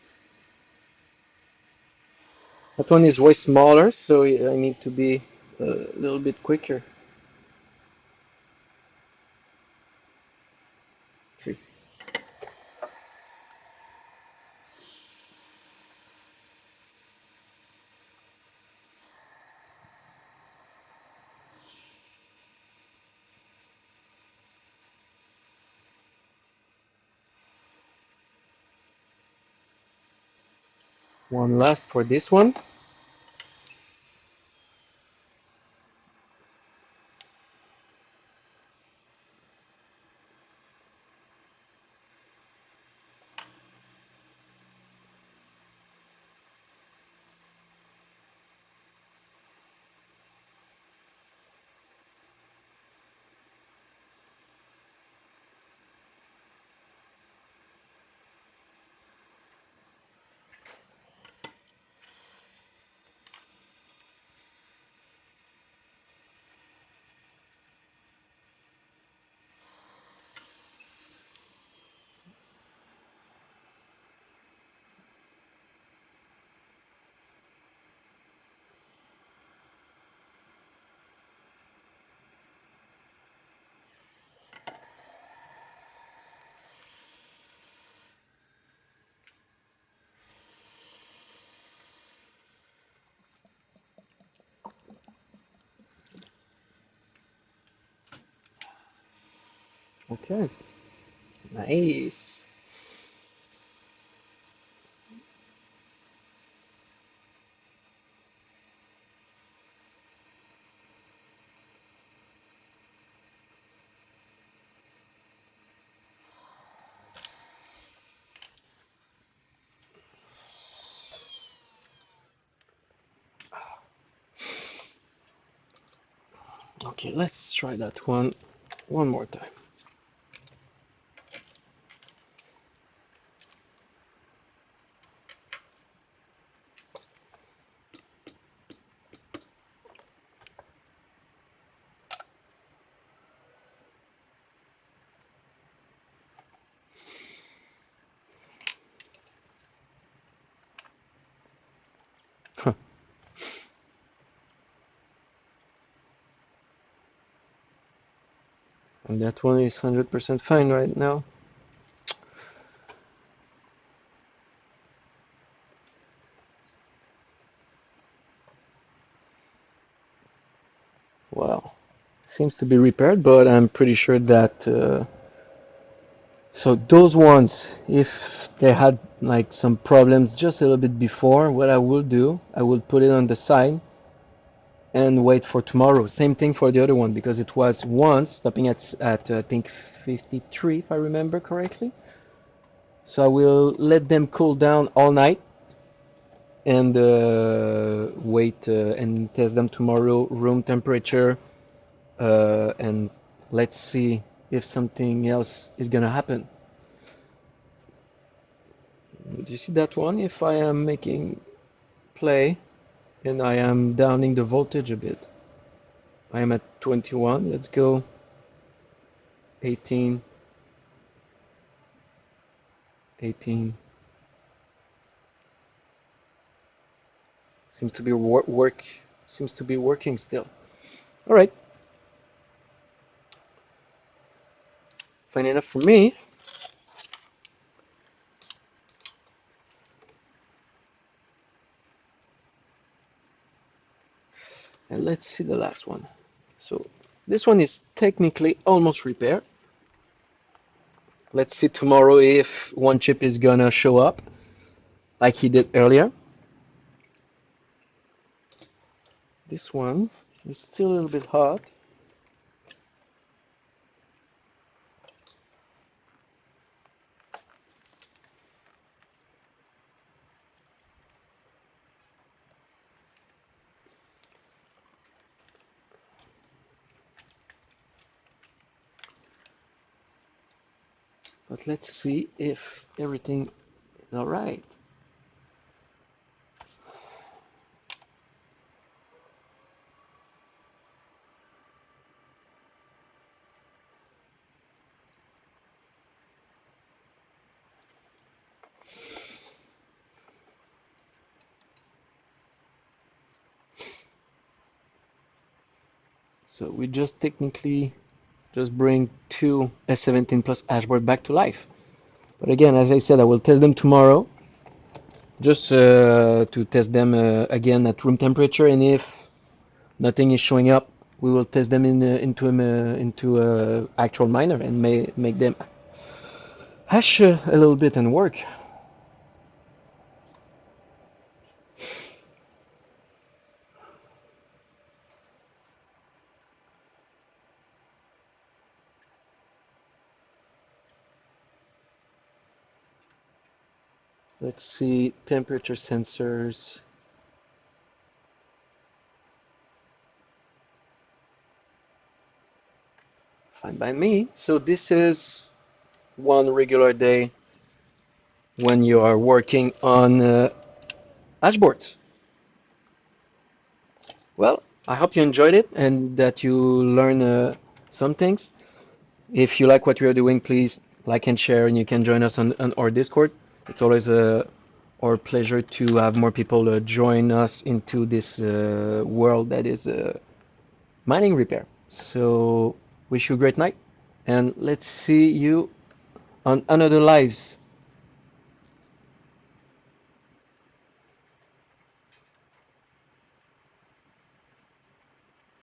That one is way smaller, so I need to be a little bit quicker. Three. One last for this one. Okay, nice. Okay, let's try that one more time. And that one is 100% fine right now. Well, seems to be repaired, but I'm pretty sure that so those ones, if they had like some problems just a little bit before, what I will do, I will put it on the side and wait for tomorrow. Same thing for the other one because it was once stopping at I think 53 if I remember correctly. So I will let them cool down all night and wait and test them tomorrow, room temperature, and let's see if something else is gonna happen. Do you see that one? If I am making play and I am downing the voltage a bit, I am at 21. Let's go 18, 18. Seems to be seems to be working still. All right, fine enough for me. And let's see the last one. So this one is technically almost repaired. Let's see tomorrow if one chip is gonna show up like he did earlier. This one is still a little bit hot. But let's see if everything is all right. So we just technically just bring two S17 plus Hashboard back to life. But again, as I said, I will test them tomorrow, just to test them again at room temperature, and if nothing is showing up, we will test them into a actual miner and make them hash a little bit and work. Let's see, temperature sensors. Fine by me. So this is one regular day when you are working on dashboards. Well, I hope you enjoyed it and that you learn some things. If you like what we are doing, please like and share, and you can join us on our Discord. It's always our pleasure to have more people join us into this world that is mining repair. So, wish you a great night, and let's see you on another lives.